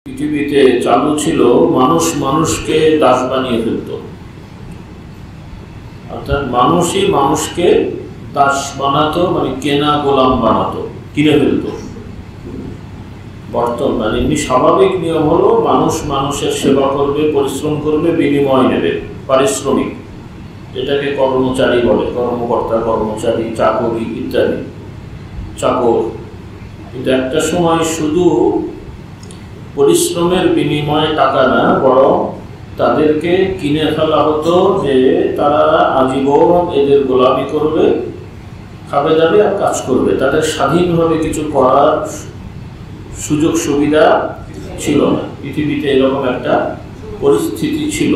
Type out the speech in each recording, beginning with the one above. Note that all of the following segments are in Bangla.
পৃথিবীতে চালু ছিল মানুষ মানুষকে দাস বানিয়ে ফেলত, অর্থাৎ মানুষই মানুষকে দাস বানাতো, মানে কেনা গোলাম বানাতো, কিনে ফেলত। বর্তমানে এমনি স্বাভাবিক নিয়ম হলো মানুষ মানুষের সেবা করবে, পরিশ্রম করবে, বিনিময় নেবে, পারিশ্রমিক, যেটাকে কর্মচারী বলে, কর্মকর্তা, কর্মচারী, চাকরি ইত্যাদি, চাকর। কিন্তু একটা সময় শুধু পরিশ্রমের বিনিময়ে টাকা না, বরং তাদেরকে কিনে ফেলা হতো, যে তারা আজীবন এদের গোলামি করবে, খাবে দাবে আর কাজ করবে, তাদের স্বাধীনভাবে কিছু করার সুযোগ সুবিধা ছিল না। পৃথিবীতে এরকম একটা পরিস্থিতি ছিল।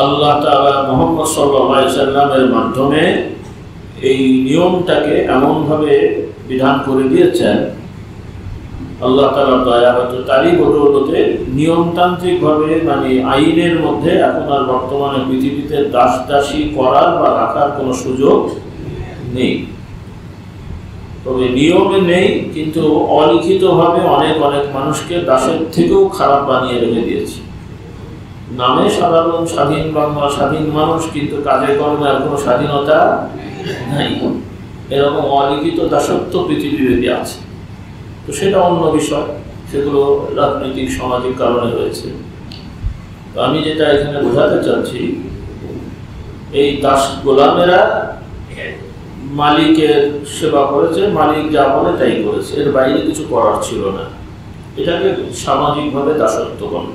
আল্লাহ তাআলা মুহাম্মদ সাল্লাল্লাহু আলাইহি ওয়াসাল্লামের মাধ্যমে এই নিয়মটাকে এমনভাবে বিধান করে দিয়েছেন, আল্লাহ তাআলা দয়া হয়তো তারই বদৌলতে নিয়মতান্ত্রিকভাবে, মানে আইনের মধ্যে এখন আর বর্তমানে পৃথিবীতে দাস দাসী করার বা রাখার কোনো সুযোগ নেই। তবে নিয়মে নেই, কিন্তু অলিখিতভাবে অনেক অনেক মানুষকে দাসের থেকেও খারাপ বানিয়ে রেখে দিয়েছে। নামে সাধারণ স্বাধীন বাংলা, স্বাধীন মানুষ, কিন্তু কাজে কর্মে আর কোনো স্বাধীনতা নাই। এরকম অলিখিত দাসত্ব পৃথিবীব্যাপী আছে। তো সেটা অন্য বিষয়, সেগুলো রাজনৈতিক সামাজিক কারণে হয়েছে। তো আমি যেটা এখানে বোঝাতে চাচ্ছি, এই দাস গোলামেরা মালিকের সেবা করেছে, মালিক যা বলে তাই করেছে, এর বাইরে কিছু করার ছিল না। এটাকে সামাজিকভাবে দাসত্ব বলে।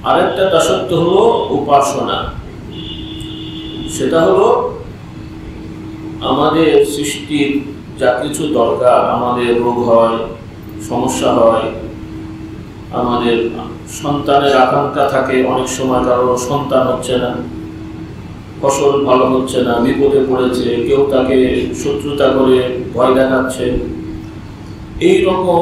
আরেকটা দাসত্ব হলো উপাসনা। সেটা হলো আমাদের সৃষ্টির যা কিছু দরকার, আমাদের রোগ হয়, সমস্যা হয়, আমাদের সন্তানের আকাঙ্ক্ষা থাকে, অনেক সময় কারো সন্তান হচ্ছে না, ফসল ভালো হচ্ছে না, বিপদে পড়েছে, কেউ তাকে শত্রুতা করে ভয় দেখাচ্ছে, এই রকম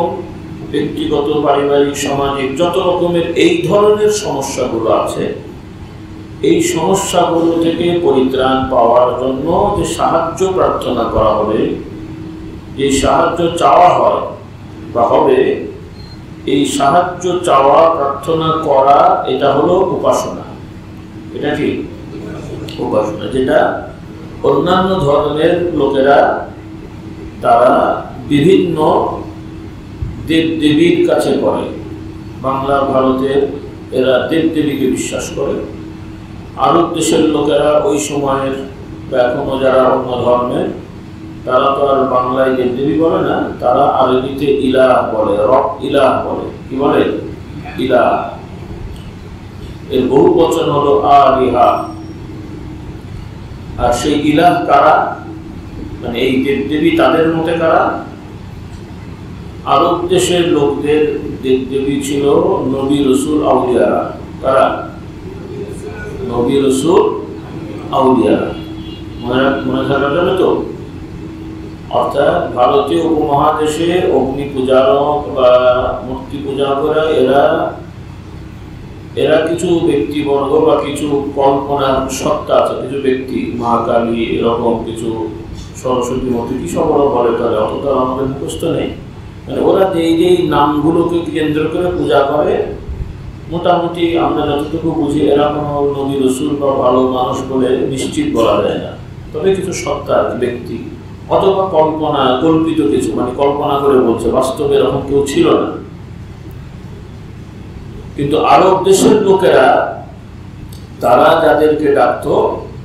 ব্যক্তিগত, পারিবারিক, সামাজিক যত রকমের এই ধরনের সমস্যাগুলো আছে, এই সমস্যাগুলো থেকে পরিত্রাণ পাওয়ার জন্য যে সাহায্য প্রার্থনা করা হবে, যে সাহায্য চাওয়া হয় বা হবে, এই সাহায্য চাওয়া প্রার্থনা করা, এটা হলো উপাসনা। এটা কি উপাসনা? যেটা অন্যান্য ধর্মের লোকেরা তারা বিভিন্ন দেবদেবীর কাছে করে। বাংলা ভারতের এরা দেবদেবীকে বিশ্বাস করে। আরব দেশের লোকেরা ওই সময়ের বা এখনো যারা অন্য ধর্মের, তারা তো আর বাংলায় দেবদেবী বলে না, তারা আরবিতে ইলাহ বলে, রব ইলাহ বলে। কি বলে? ইলাহ। এর বহু বচন হলো আলিহা। আর সেই ইলাহ কারা? মানে এই দেবদেবী তাদের মতে কারা? আরব দেশের লোকদের দেবদেবী ছিল নবী, রসুল, আউলিয়ারা। কারা? নবী, রসুল, আউলিয়ারা। মনে থাকা যাবে তো? অর্থাৎ ভারতীয় উপমহাদেশে অগ্নি পূজারক বা মূর্তি পূজা করা, এরা কিছু ব্যক্তিবর্গ বা কিছু কল্পনার সত্তা আছে, কিছু ব্যক্তি, মা কালী, এরকম কিছু, সরস্বতী মূর্তি, কি সব ওরা বলে, তাহলে অতটা আমাদের মুখস্থ নেই। মানে ওরা যেই নামগুলোকে কেন্দ্র করে পূজা করে, মোটামুটি আমরা যতটুকু বুঝি, এরা কোনো নবী, রসুল বা ভালো মানুষ বলে নিশ্চিত বলা যায় না। তবে কিছু সত্তা, ব্যক্তি, অথবা কল্পনা, কল্পিত কিছু, মানে কল্পনা করে বলছে, বাস্তবে এরকম কেউ ছিল না। কিন্তু আরব দেশের লোকেরা, তারা যাদেরকে ডাকত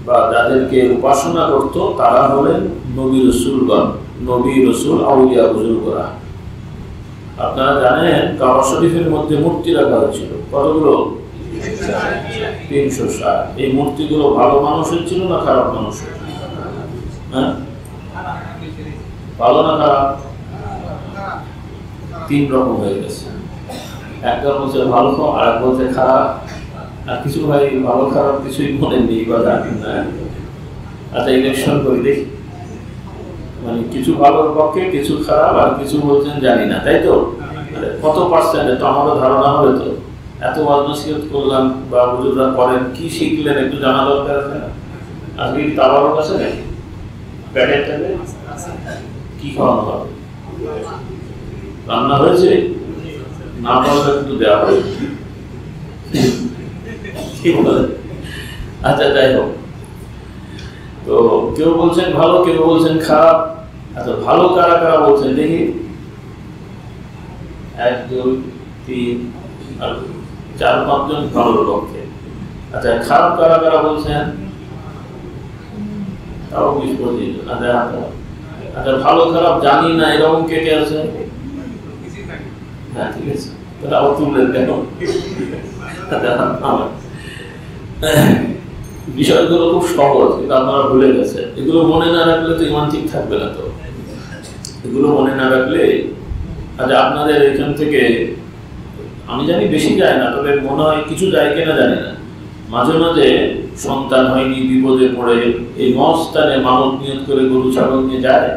বা যাদেরকে উপাসনা করত, তারা হলেন নবী, রসুলগণ, নবী, রসুল, আউলিয়া, বুজুর্গরা। আপনারা জানেন কাবা শরীফের মধ্যে মূর্তি রাখা হয়েছিল কতগুলো? 360। এই মূর্তিগুলো ভালো মানুষের ছিল না খারাপ মানুষের? হ্যাঁ, ভালো না খারাপ? 3 রকম হয়ে গেছে। একটা বলছে ভালো, আর এক বলছে খারাপ, আর কিছু ভাই ভালো খারাপ কিছুই মনে নেই বা জানেন না। আচ্ছা, ইলেকশন করি দেখি, মানে কিছু ভালোর পক্ষে, কিছু খারাপ, আর কিছু বলছেন জানি না, তাই তো? কত পার্সেন্ট? তো আমারও ধারণা হবে তো। এত ওয়াজনসিয়ত করলাম বা হুজুররা করেন, কি শিখলেন একটু জানা দরকার আছে না? আজকে কি তাবারক আছে নাকি? প্যাকেট কি খাওয়ানো হবে? রান্না হয়েছে? না পারলে কিন্তু দেওয়া হবে। আচ্ছা, যাই হোক, তো কেউ বলছেন ভালো, কেউ বলছেন খারাপ। আচ্ছা, ভালো কারা কারা বলছেন দেখি? 1 2 3 আর 4 5 জন ভালোর পক্ষে। আচ্ছা, খারাপ কারা কারা বলছেন? তাও 20 25 জন। আচ্ছা, ভালো খারাপ জানি না এরকম কে কে আছে? হ্যাঁ, ঠিক আছে, তাহলে আবার তুললেন কেন? বিষয়গুলো খুব সহজ, কিন্তু আপনারা ভুলে গেছেন। এগুলো মনে না রাখলে তো ইমান ঠিক থাকবে না। তো এগুলো মনে না রাখলে, আচ্ছা, আপনাদের এখান থেকে আমি জানি বেশি যায় না, তবে মনে হয় কিছু যায় কিনা জানি না, মাঝে মাঝে সন্তান হয়নি, বিপদে পড়ে এই মস্তানে মানত নিয়ত করে গরু ছাগল নিয়ে যায়।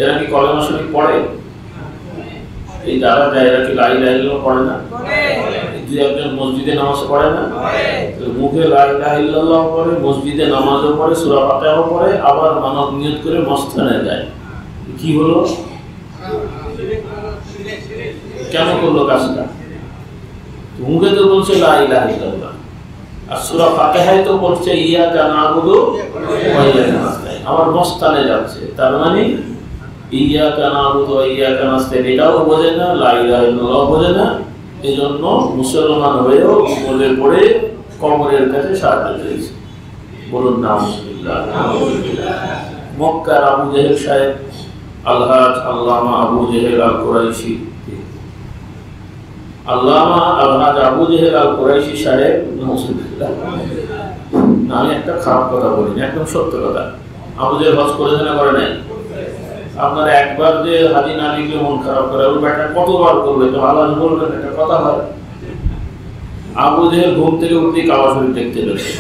এরা কি কলেমা শরীফ পড়ে? এই যারা যায় এরা কি লা ইলাহা ইল্লাল্লাহ পড়ে না? দুই একজন মসজিদে নামাজ পড়ে না? মুখে লা ইলাহা ইল্লাল্লাহ পড়ে, মসজিদে নামাজও পড়ে, সূরা ফাতিহাও পড়ে, আবার মানত নিয়ত করে মস্তানে যায়। কি হলো? কেন করলো কাজটা? মুখে তো বলছে লা ইলাহা ইল্লাল্লাহ, আর সূরা ফাতিহায় তো পড়ছে ইয়াকা না'বুদু ওয়া ইয়াকা নাস্তাইন, আবার মস্তানে যাচ্ছে। তার মানে ইয়াকা না'বুদু ওয়া ইয়াকা নাস্তাইন এটাও বোঝে না, লা ইলাহা ইল্লাল্লাহ বোঝে না। এজন্য মুসলমান হয়েও বিপদে পড়ে কবরের কাছে সাহায্য চাইছে। বলুন নাউজুবিল্লাহ। মক্কার আবু জেহেল সাহেব, আলহাজ আল্লামা আবু জেহেল আল কুরাইশি, আল্লামা আলহাজ আবু জেহেল আল কুরাইশি সাহেব, আমি একটা খারাপ কথা বলিনি, একদম সত্য কথা। আবু জেহেল হজ করেছে না করে নাই? আপনার একবার যে হাজি না লিখলে মন খারাপ করে, ওই ব্যাটা কতবার করবে তো আল্লাহ বলবেন, একটা কথা হয়। আবু জেহেল ঘুম থেকে উঠে কাবা শরীফ দেখতে পেয়েছে,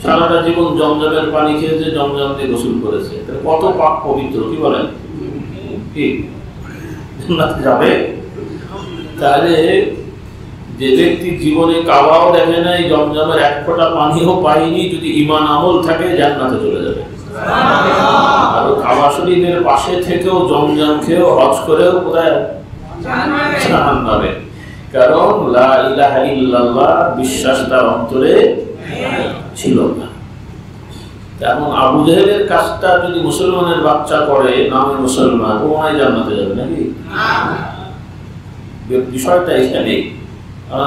সারাটা জীবন জমজমের পানি খেয়েছে, জমজম দিয়ে গোসল করেছে, কত পাক পবিত্র, কি বলেন? কি যাবে? তাহলে যে ব্যক্তি জীবনে কাবাও দেখে নাই, জমজমের এক ফোঁটা পানিও পায়নি, যদি ঈমান আমল থাকে জান্নাতে চলে যাবে। আর কাবা শরীফের পাশে থেকেও জমজম খেয়েও হজ করেও কোথায় জান্নাতে? কারণ লা ইলাহা ইল্লাল্লাহ বিশ্বাস তার অন্তরে ছিল না। এখন আবু জেহেলের কাজটা যদি মুসলমানের বাচ্চা করে, নামে মুসলমান, ও মনে জান্নাতে যাবে নাকি? বিষয়টা এখানে।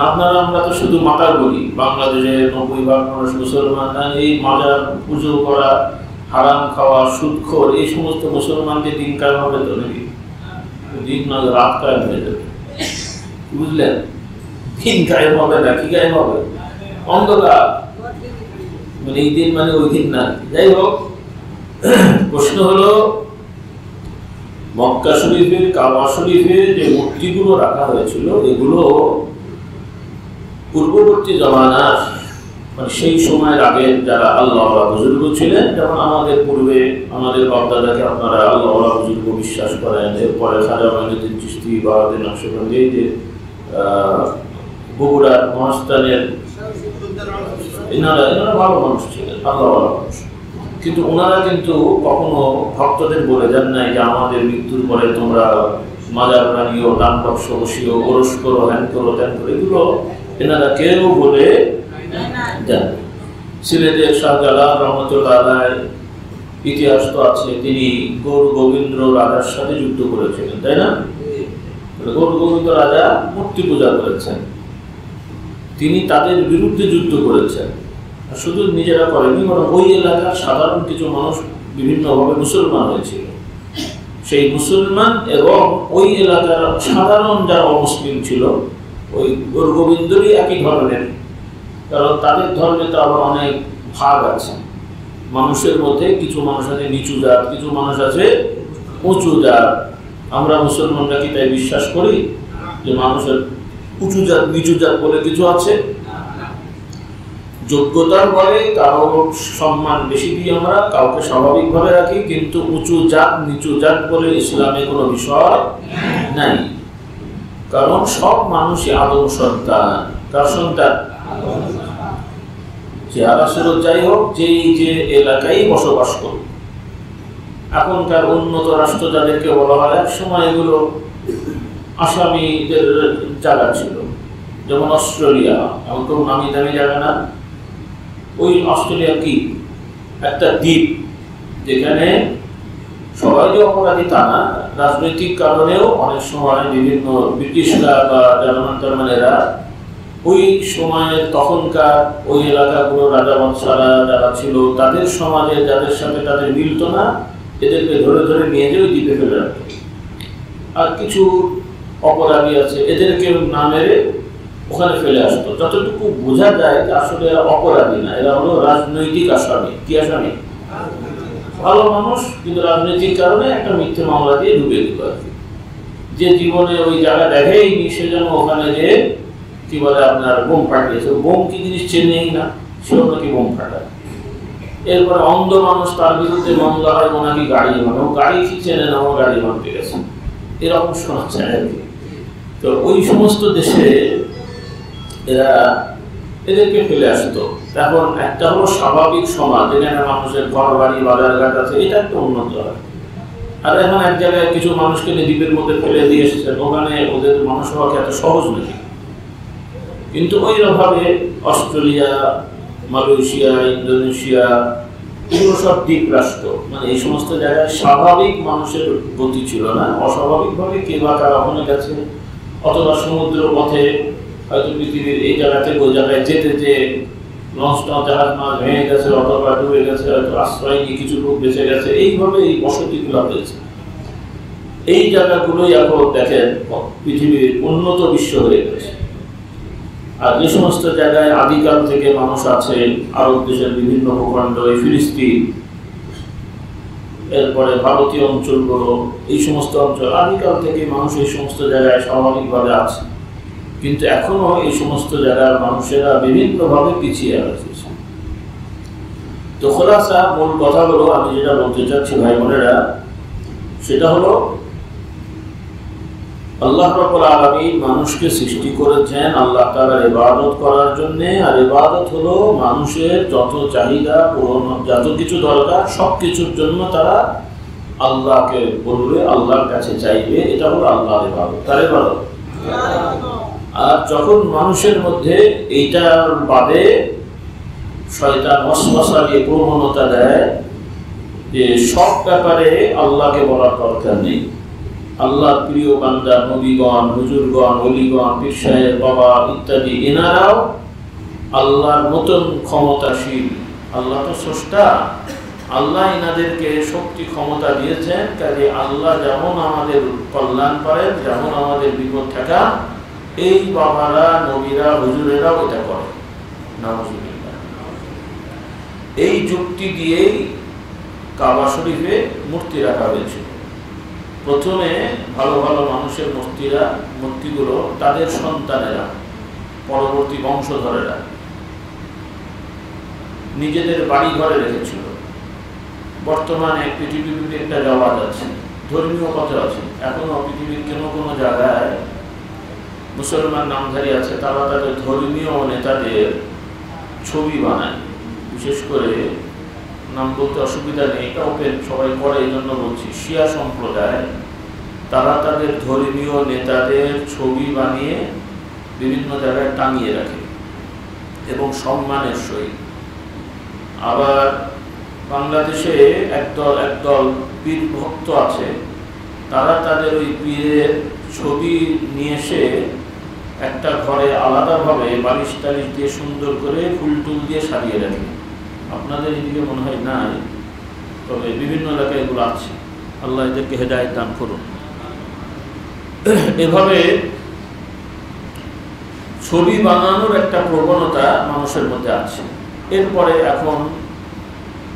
আপনারা আমরা তো শুধু মাতার বলি, বাংলাদেশে 90% মানুষ মুসলমান, এই মাজার পুজো করা, হারাম খাওয়া, সুদখোর, এই সমস্ত মুসলমানদের দিন কায়েম হবে তো নাকি? দিন না, রাত কায়েম হয়ে যাবে, বুঝলেন? দিন কায়েম হবে না, কি কায়েম হবে? অন্ধকার। মানে এই দিন মানে ওই দিন না। যাই হোক, প্রশ্ন হলো মক্কা শরীফের, কাবা শরীফের যে মূর্তিগুলো রাখা হয়েছিল, এগুলো পূর্ববর্তী জমানার, মানে সেই সময়ের আগে যারা আল্লাহ বুজুর্গ ছিলেন, যেমন আমাদের পূর্বে আমাদের বাপ-দাদাকে আপনারা আল্লাহ বুজুর্গ বিশ্বাস করেন, এরপরে খাজা মাইনুদ্দিন চিশতি, বাহাউদ্দিন নকশবন্দি, এই যে বগুড়ার মহাস্থানের, এনারা ভালো মানুষ ছিলেন, আল্লাহ মানুষ। কিন্তু ওনারা কিন্তু কখনো ভক্তদের বলে যান নাই যে আমাদের মৃত্যুর পরে তোমরা মাজার বানিও, দান বাক্স বসিও, ওরস করো, হ্যান করো, ত্যান করো, এগুলো এনারা কেউ বলে যান। সিলেটের শাহজালাল রহমতুল্লাহ আলাইহি ইতিহাস তো আছে, তিনি গৌর গোবিন্দ রাজার সাথে যুদ্ধ করেছিলেন, তাই না? গৌর গোবিন্দ রাজা মূর্তি পূজা করেছেন, তিনি তাদের বিরুদ্ধে যুদ্ধ করেছেন। শুধু নিজেরা করেনি, বরং ওই এলাকার সাধারণ কিছু মানুষ বিভিন্নভাবে মুসলমান হয়েছিল। সেই মুসলমান এবং ওই এলাকার সাধারণ যারা অমুসলিম ছিল, ওই গৌর গোবিন্দরই একই ধরনের, কারণ তাদের ধর্মে তো আবার অনেক ভাগ আছে। মানুষের মধ্যে কিছু মানুষ আছে নিচু জাত, কিছু মানুষ আছে উঁচু জাত। আমরা মুসলমানরা কি তাই বিশ্বাস করি যে মানুষের উঁচু জাত নিচু জাত বলে কিছু আছে? যোগ্যতার বলে কারো সম্মান বেশি দিয়ে আমরা কাউকে স্বাভাবিকভাবে রাখি, কিন্তু উঁচু জাত নিচু জাত বলে ইসলামে কোনো বিষয় নাই। কারণ সব মানুষই আদম সন্তান। কার সন্তান? যে আলাসুরত যাই হোক, যেই যে এলাকায় বসবাস করুক, এখনকার উন্নত রাষ্ট্র যাদেরকে বলা হয়, এক সময় এগুলো আসামিদের জায়গা ছিল। যেমন অস্ট্রেলিয়া, এমন খুব নামি দামি জায়গা না। ওই অস্ট্রেলিয়া কি একটা দ্বীপ, যেখানে সবাই যে অপরাধী তা না, রাজনৈতিক কারণেও অনেক সময় বিভিন্ন ব্রিটিশরা বা জার্মানেরা ওই সময়ের তখনকার ওই এলাকাগুলো রাজা বাদশারা যারা ছিল তাদের সমাজে যাদের সাথে তাদের মিলত না, এদেরকে ধরে ধরে নিয়ে যেয়ে ওই দ্বীপে ফেলে রাখত। আর কিছু অপরাধী আছে, এদেরকে না মেরে ওখানে ফেলে আসতো। যতটুকু বোঝা যায় যে আসলে এরা অপরাধী না, এরা হলো রাজনৈতিক আসামি। কি আসামি? ভালো মানুষ, কিন্তু রাজনৈতিক কারণে একটা মিথ্যে মামলা দিয়ে ঢুকে দিল আর কি। যে জীবনে ওই জায়গা দেখেইনি সে যেন ওখানে যে কি বলে আপনার বোম ফাটিয়েছে। বোম কি জিনিস চেনেই না, সেও নাকি বোম ফাটায়। এরপরে অন্ধ মানুষ, তার বিরুদ্ধে মামলা হয় ওনাকে গাড়ি মানে ও গাড়ি কি চেনে না, ও গাড়ি ভাঙতে গেছে, এরকম শোনা যায় আর কি। তো ওই সমস্ত দেশে এরা এদেরকে ফেলে আসতো। এখন একটা হলো স্বাভাবিক সমাজ, যেখানে মানুষের ঘর বাড়ি বাজারঘাট আছে, এটা একটা উন্নত হয়। আর এখন এক জায়গায় কিছু মানুষকে দ্বীপের মধ্যে ফেলে দিয়ে এসেছেন, ওখানে ওদের মানুষ হওয়া এত সহজ নাকি? কিন্তু ওইভাবে অস্ট্রেলিয়া, মালয়েশিয়া, ইন্দোনেশিয়া, এগুলো সব দ্বীপ রাষ্ট্র, মানে এই সমস্ত জায়গায় স্বাভাবিক মানুষের গতি ছিল না। অস্বাভাবিকভাবে কে বা কারা ওখানে গেছে, অথবা সমুদ্র পথে হয়তো পৃথিবীর এই জায়গা থেকে ওই জায়গায় যেতে যে লঞ্চটা জাহাজ মাছ ভেঙে গেছে অথবা ডুবে গেছে, হয়তো আশ্রয় নিয়ে কিছু লোক বেঁচে গেছে, এইভাবে এই বসতিগুলো হয়েছে। এই জায়গাগুলোই এখন দেখেন পৃথিবীর উন্নত বিশ্ব হয়ে গেছে। আর যে সমস্ত জায়গায় আদিকাল থেকে মানুষ আছে, আরব দেশের বিভিন্ন ভূখণ্ড, এই ফিলিস্তিন, এরপরে ভারতীয় অঞ্চলগুলো, এই সমস্ত অঞ্চল আদিকাল থেকে মানুষ এই সমস্ত জায়গায় স্বাভাবিকভাবে আছে। কিন্তু এখনো এই সমস্ত জায়গার মানুষেরা বিভিন্নভাবে পিছিয়ে আছে। তো খোলাসা মূল কথা হলো, আমি যেটা বলতে চাচ্ছি ভাই বোনেরা, সেটা হলো আল্লাহ রাব্বুল আলামিন মানুষকে সৃষ্টি করেছেন আল্লাহ তাআলার ইবাদত করার জন্য। আর ইবাদত হলো মানুষের যত চাহিদা পূরণ, যত কিছু দরকার সবকিছুর জন্য তারা আল্লাহকে বলবে, আল্লাহর কাছে চাইবে। এটা হলো আল্লাহর ইবাদত, তার ইবাদত। আর যখন মানুষের মধ্যে এইটার বাদে শয়তান ওয়াসওয়াসা দিয়ে প্রবণতা দেয় যে সব ব্যাপারে আল্লাহকে বলার দরকার নেই, আল্লাহর প্রিয় বান্দা নবীগণ, হুজুরগণ, ওলিগণ, পীর সাহেব, বাবা ইত্যাদি এনারাও আল্লাহর মতন ক্ষমতাশীল। আল্লাহ তো স্রষ্টা, আল্লাহ এনাদেরকে শক্তি ক্ষমতা দিয়েছেন, কাজে আল্লাহ যেমন আমাদের কল্যাণ করেন, যেমন আমাদের বিপদ থাকা, এই বাবারা, নবীরা, হুজুরেরাও এটা করে। নাউজুবিল্লাহ। এই যুক্তি দিয়েই কাবা শরীফে মূর্তি রাখা হয়েছিল। প্রথমে ভালো ভালো মানুষের মূর্তিগুলো তাদের সন্তানেরা, পরবর্তী বংশধরেরা নিজেদের বাড়ি ঘরে রেখেছিল। বর্তমানে পৃথিবীতে একটা রেওয়াজ আছে, ধর্মীয় কথা আছে, এখনো পৃথিবীর কোনো জায়গায় মুসলমান নামধারী আছে, তারা তাদের ধর্মীয় নেতাদের ছবি বানায়। বিশেষ করে নাম বলতে অসুবিধা নেই, এটা ওপেন, সবাই করে, এই জন্য বলছি। শিয়া সম্প্রদায় তারা তাদের ধর্মীয় নেতাদের ছবি বানিয়ে বিভিন্ন জায়গায় টাঙিয়ে রাখে এবং সম্মানের সহিত। আবার বাংলাদেশে একদল পীর ভক্ত আছে, তারা তাদের ওই পীরের ছবি নিয়ে এসে একটা ঘরে আলাদাভাবে বালিশ টালিশ দিয়ে সুন্দর করে ফুল টুল দিয়ে সাজিয়ে রাখে। আপনাদের এদিকে মনে হয় নাই, তবে বিভিন্ন এলাকায় এগুলো আছে। আল্লাহ এদেরকে হেদায়েত দান করুন। এভাবে ছবি বানানোর একটা প্রবণতা মানুষের মধ্যে আছে। এরপরে এখন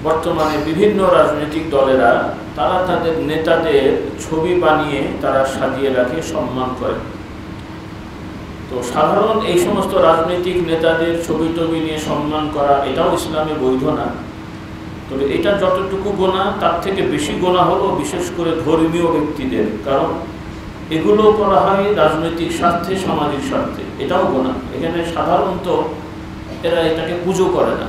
বর্তমানে বিভিন্ন রাজনৈতিক দলেরা তারা তাদের নেতাদের ছবি বানিয়ে তারা সাজিয়ে রাখে, সম্মান করে। তো সাধারণ এই সমস্ত রাজনৈতিক নেতাদের ছবি টবি নিয়ে সম্মান করা, এটাও ইসলামে বৈধ না। তবে এটা যতটুকু গোনা, তার থেকে বেশি গোনা হলো বিশেষ করে ধর্মীয় ব্যক্তিদের, কারণ এগুলো করা হয় রাজনৈতিক স্বার্থে, সামাজিক স্বার্থে, এটাও গোনা। এখানে সাধারণত এরা এটাকে পুজো করে না,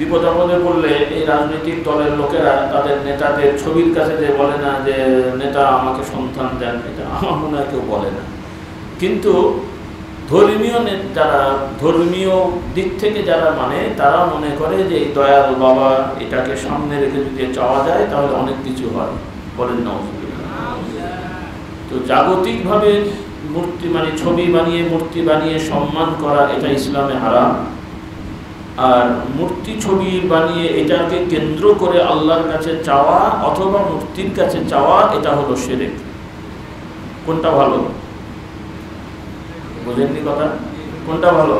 বিপদ আপদে পড়লে এই রাজনৈতিক দলের লোকেরা তাদের নেতাদের ছবির কাছে যে বলে না যে নেতা আমাকে সন্তান দেন, এটা আমার মনে হয় কেউ বলে না। কিন্তু ধর্মীয় যারা ধর্মীয় দিক থেকে যারা মানে তারা মনে করে যে এই দয়াল বাবা এটাকে সামনে রেখে যদি চাওয়া যায় তাহলে অনেক কিছু হয়, বলেন না। তো জাগতিকভাবে মূর্তি মানে ছবি বানিয়ে মূর্তি বানিয়ে সম্মান করা এটা ইসলামে হারাম। আর মূর্তি ছবি বানিয়ে এটাকে কেন্দ্র করে আল্লাহর কাছে চাওয়া অথবা মূর্তির কাছে চাওয়া এটা হলো শিরক। কোনটা ভালো বোঝেননি কথা? কোনটা ভালো?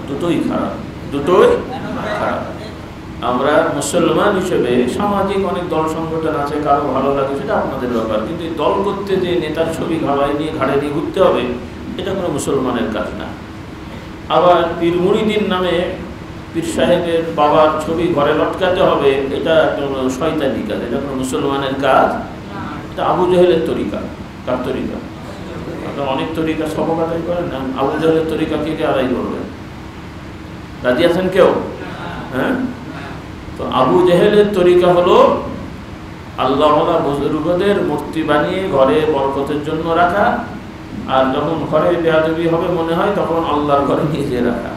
দুটোই খারাপ, দুটোই খারাপ। আমরা মুসলমান হিসেবে সামাজিক অনেক দল সংগঠন আছে, কারো ভালো লাগে সেটা আপনাদের ব্যাপার, কিন্তু দল করতে যে নেতার ছবি ঘাড়ে নিয়ে ঘুরতে হবে এটা কোনো মুসলমানের কাজ না। আবার পীর মুরিদিন নামে পীর সাহেবের বাবার ছবি ঘরে লটকাতে হবে, এটা কোনো শয়তানি কাজ, এটা কোনো মুসলমানের কাজ। এটা আবু জেহেলের তরিকা। কার তরিকা? আপনার অনেক তরিকা সব আদায় করেন না, আবু জেহেলের তরিকা কে আদায় করবেন? রাজি আছেন কেউ? হ্যাঁ, তো আবু জেহেলের তরিকা হলো আল্লাহওয়ালা বুজুর্গদের মূর্তি বানিয়ে ঘরে বরকতের জন্য রাখা, আর যখন ঘরে বেয়াদবি হবে মনে হয় তখন আল্লাহর ঘরে নিয়ে যেয়ে রাখা।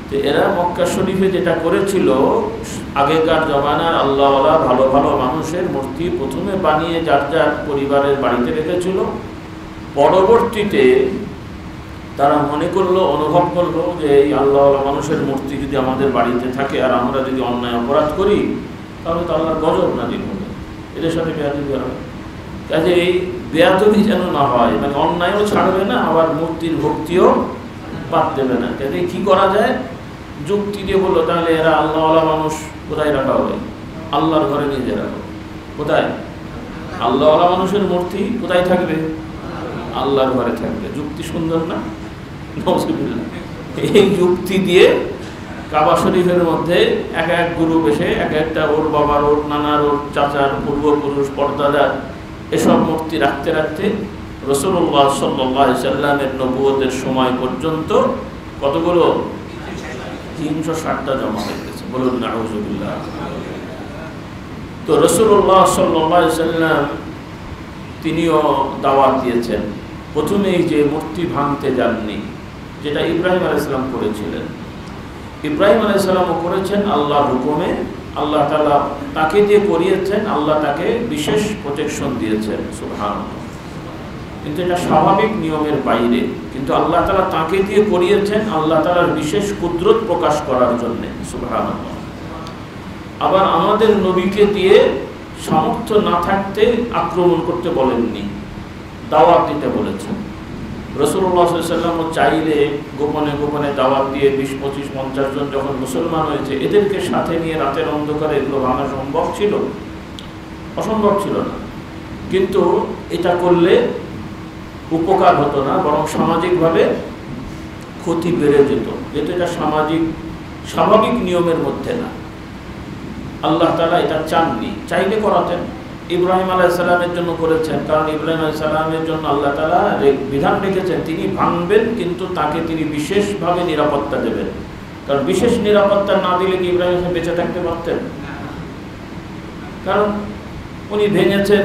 তো এরা মক্কা শরীফে যেটা করেছিল, আগেকার জমানার আল্লাহওয়ালা ভালো ভালো মানুষের মূর্তি প্রথমে বানিয়ে যার যার পরিবারের বাড়িতে রেখেছিল, পরবর্তীতে তারা মনে করলো, অনুভব করলো যে এই আল্লাহওয়ালা মানুষের মূর্তি যদি আমাদের বাড়িতে থাকে আর আমরা যদি অন্যায় অপরাধ করি তাহলে তো আল্লাহর গজব নাজিল হবে, এদের সাথে বেয়াদবি হবে। কাজে এই বেয়াদবি যেন না হয়, মানে অন্যায়ও ছাড়বে না আবার মূর্তির ভক্তিও বাদ দেবে না। কাজে কি করা যায়? যুক্তি দিয়ে বললো তাহলে এরা আল্লাহওয়ালা মানুষ কোথায় রাখা হবে? আল্লাহর ঘরে নিয়ে যে রাখো। কোথায়? আল্লাহওয়ালা মানুষের মূর্তি কোথায় থাকবে? আল্লাহর ঘরে থাকবে। যুক্তি সুন্দর না? এই যুক্তি দিয়ে কাবা শরীফের মধ্যে এক এক গ্রুপ এসে এক একটা ওর বাবার, ওর নানার, ওর চাচার, পূর্বপুরুষ, পর্দাদার এসব মূর্তি রাখতে রাখতে রাসূলুল্লাহ সাল্লাল্লাহু আলাইহি সাল্লামের নবুয়তের সময় পর্যন্ত কতগুলো? 360টা জমা হয়ে গেছে। বলুন নাউযুবিল্লাহ। তো রাসূলুল্লাহ সাল্লাল্লাহু আলাইহি সাল্লাম তিনিও দাওয়াত দিয়েছেন। প্রথমেই যে মূর্তি ভাঙতে যাননি, যেটা ইব্রাহিম আলাইহিস সালাম করেছিলেন। ইব্রাহিম আলাইহিস সালামও করেছেন আল্লাহর হুকুমে, আল্লাহ তাআলা তাকে দিয়ে করিয়েছেন, আল্লাহ তাকে বিশেষ প্রোটেকশন দিয়েছেন। সুবহানাল্লাহ। কিন্তু এটা স্বাভাবিক নিয়মের বাইরে, কিন্তু আল্লাহ তাআলা তাকে দিয়ে করিয়েছেন আল্লাহ তাআলার বিশেষ কুদরত প্রকাশ করার জন্য। সুবহানাল্লাহ। আবার আমাদের নবীকে দিয়ে সামর্থ্য না থাকতে আক্রমণ করতে বলেননি, দাওয়াত দিতে বলেছেন। রাসূলুল্লাহ সাল্লাল্লাহু আলাইহি ওয়াসাল্লাম চাইলে গোপনে গোপনে দাওয়াত দিয়ে 20, 25, 50 জন যখন মুসলমান হয়েছে এদেরকে সাথে নিয়ে রাতের অন্ধকারে এগুলো ভাঙা সম্ভব ছিল? অসম্ভব ছিল না। কিন্তু এটা করলে উপকার হতো না, বরং সামাজিকভাবে ক্ষতি বেড়ে যেত, যেহেতু এটা স্বাভাবিক নিয়মের মধ্যে না। আল্লাহ তাআলা এটা চাননি, চাইলে করাতেন। ইব্রাহিম আলাইহিস সালামের জন্য করেছেন, কারণ ইব্রাহিম আলাইহিস সালামের জন্য আল্লাহ তাআলা বিধান রেখেছেন তিনি ভাঙবেন, কিন্তু তাকে তিনি বিশেষভাবে নিরাপত্তা দেবেন। কারণ বিশেষ নিরাপত্তা না দিলে কি ইব্রাহিম বেঁচে থাকতে পারতেন? কারণ উনি ভেঙেছেন,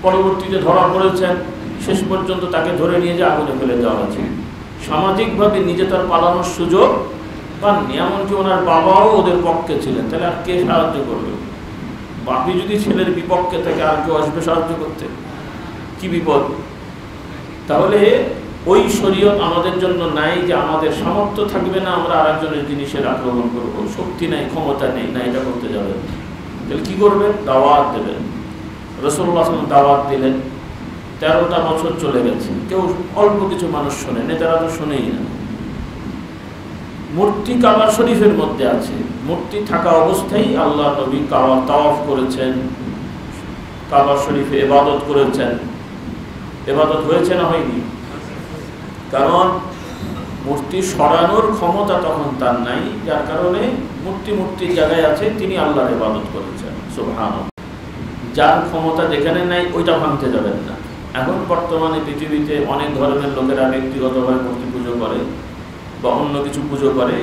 পরবর্তীতে ধরা পড়েছেন, শেষ পর্যন্ত তাকে ধরে নিয়ে যে আগুনে ফেলে দেওয়া হয়েছে। সামাজিকভাবে নিজে তার পালানোর সুযোগ পাননি, এমনকি ওনার বাবাও ওদের পক্ষে ছিলেন। তাহলে আর কে সাহায্য করবে? বাপি যদি ছেলের বিপক্ষে থেকে আর কেউ আসবে সাহায্য করতে? কি বিপদ! তাহলে ওই শরীয়ত আমাদের জন্য নাই যে আমাদের সামর্থ্য থাকবে না আমরা আরেকজনের জিনিসের আক্রমণ করবো, শক্তি নাই, ক্ষমতা নেই, না এটা করতে যাবেন। তাহলে কি করবেন? দাওয়াত দেবেন। রাসূলুল্লাহ সাল্লাল্লাহু আলাইহি ওয়াসাল্লাম দাওয়াত দিলেন, 13টা বছর চলে গেছে, কেউ অল্প কিছু মানুষ শোনে, নেতারা তো শোনেই না। মূর্তি কাবা শরীফের মধ্যে আছে, মূর্তি থাকা অবস্থায় আল্লাহ নবী কাবা তাওয়াফ করেছেন, কাবা শরীফে ইবাদত করেছেন। ইবাদত হয়েছে না হয়নি? কারণ মূর্তি সরানোর ক্ষমতা তখন তার নাই, যার কারণে মূর্তির জায়গায় আছে, তিনি আল্লাহর ইবাদত করেছেন। সুবহানাল্লাহ। যার ক্ষমতা যেখানে নাই ওইটা ভাঙতে যাবেন না। এখন বর্তমানে পৃথিবীতে অনেক ধরনের লোকেরা ব্যক্তিগতভাবে মূর্তি পুজো করে বা অন্য কিছু পুজো করে,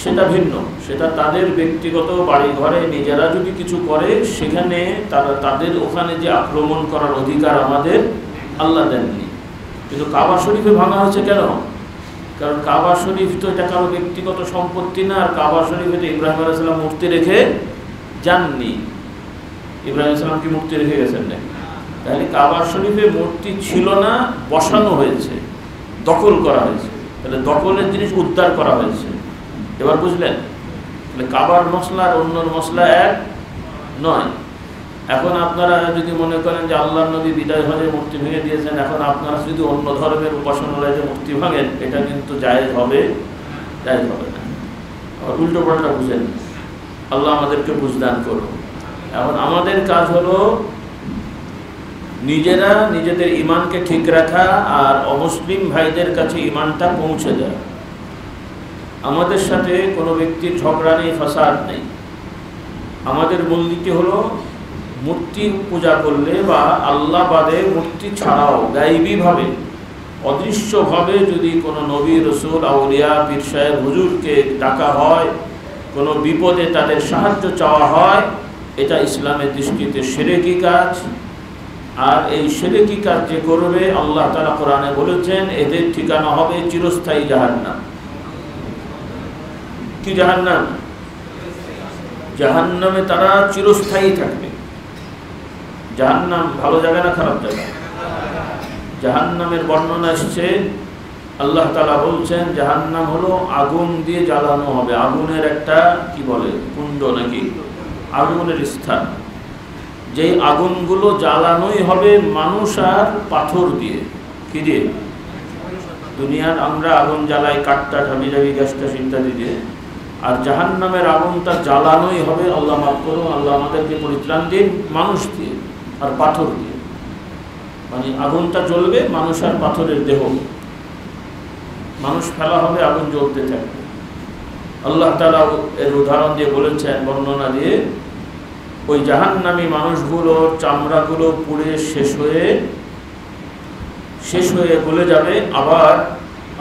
সেটা ভিন্ন, সেটা তাদের ব্যক্তিগত বাড়ি ঘরে নিজেরা যদি কিছু করে সেখানে তাদের ওখানে যে আক্রমণ করার অধিকার আমাদের আল্লাহ দেননি। কিন্তু কাবা শরীফে ভাঙা হয়েছে কেন? কারণ কাবা শরীফ তো এটা কারো ব্যক্তিগত সম্পত্তি না, আর কাবা শরীফে তো ইব্রাহিম আলাইহিস সালাম মূর্তি রেখে যাননি। ইব্রাহিম আলাইহিস সালাম কি মূর্তি রেখে গেছেন নাকি? তাহলে কাবা শরীফে মূর্তি ছিল না, বসানো হয়েছে, দখল করা হয়েছে, তাহলে দখলের জিনিস উদ্ধার করা হয়েছে। এবার বুঝলেন? তাহলে কাবার মশলা আর অন্য মশলা এক নয়। এখন আপনারা যদি মনে করেন যে আল্লাহর নবী বিদায় হজে মূর্তি ভেঙে দিয়েছেন, এখন আপনারা যদি অন্য ধর্মের উপাসনালয়ে যে মূর্তি ভাঙেন, এটা কিন্তু জায়েজ হবে, জায়েজ হবে না। আবার উল্টো পাল্টা বুঝেন, আল্লাহ আমাদেরকে বুঝদান করুন। এখন আমাদের কাজ হলো নিজেরা নিজেদের ইমানকে ঠিক রাখা আর অমুসলিম ভাইদের কাছে ইমানটা পৌঁছে দেয়। আমাদের সাথে কোনো ব্যক্তির ঝগড়া নেই, ফাসাদ নেই। আমাদের মূলনীতি হলো মূর্তি পূজা করলে বা আল্লাহ বাদে মূর্তি ছাড়াও গায়বীভাবে, অদৃশ্যভাবে যদি কোনো নবী, রসুল, আউলিয়া, পীর সাহেব, হুজুরকে ডাকা হয়, কোনো বিপদে তাদের সাহায্য চাওয়া হয়, এটা ইসলামের দৃষ্টিতে শিরকি কাজ। আর এই শিরকি কাজ যে করবে, আল্লাহ তাআলা কোরআনে বলেছেন এদের ঠিকানা হবে চিরস্থায়ী জাহান্নাম। কি জাহান্নাম? জাহান্নামে তারা চিরস্থায়ী থাকবে। জাহান্নাম ভালো জায়গা না খারাপ জায়গা? জাহান্নামের বর্ণনা এসেছে, আল্লাহ তাআলা বলছেন জাহান্নাম হলো আগুন দিয়ে জ্বালানো হবে। আগুনের একটা কি বলে কুণ্ড নাকি আগুনের স্থান, যেই আগুনগুলো জ্বালানোই হবে মানুষ আর পাথর দিয়ে। কি দিয়ে? দুনিয়ার আমরা আগুন জ্বালাই কাঠটা, হাবিজাবি গ্যাসটা ইত্যাদি দিয়ে, আর জাহান্নামের আগুনটা জ্বালানোই হবে, আল্লাহ মাফ করুন, আল্লাহ আমাদেরকে পরিত্রাণ দিন, মানুষ দিয়ে আর পাথর দিয়ে। মানে আগুনটা জ্বলবে মানুষ আর পাথরের দেহ, মানুষ ফেলা হবে, আগুন জ্বলতে থাকবে। আল্লাহ তাআলা এর উদাহরণ দিয়ে বলেছেন, বর্ণনা দিয়ে, ওই জাহান্নামী মানুষগুলোর চামড়াগুলো পুড়ে শেষ হয়ে গলে যাবে। আবার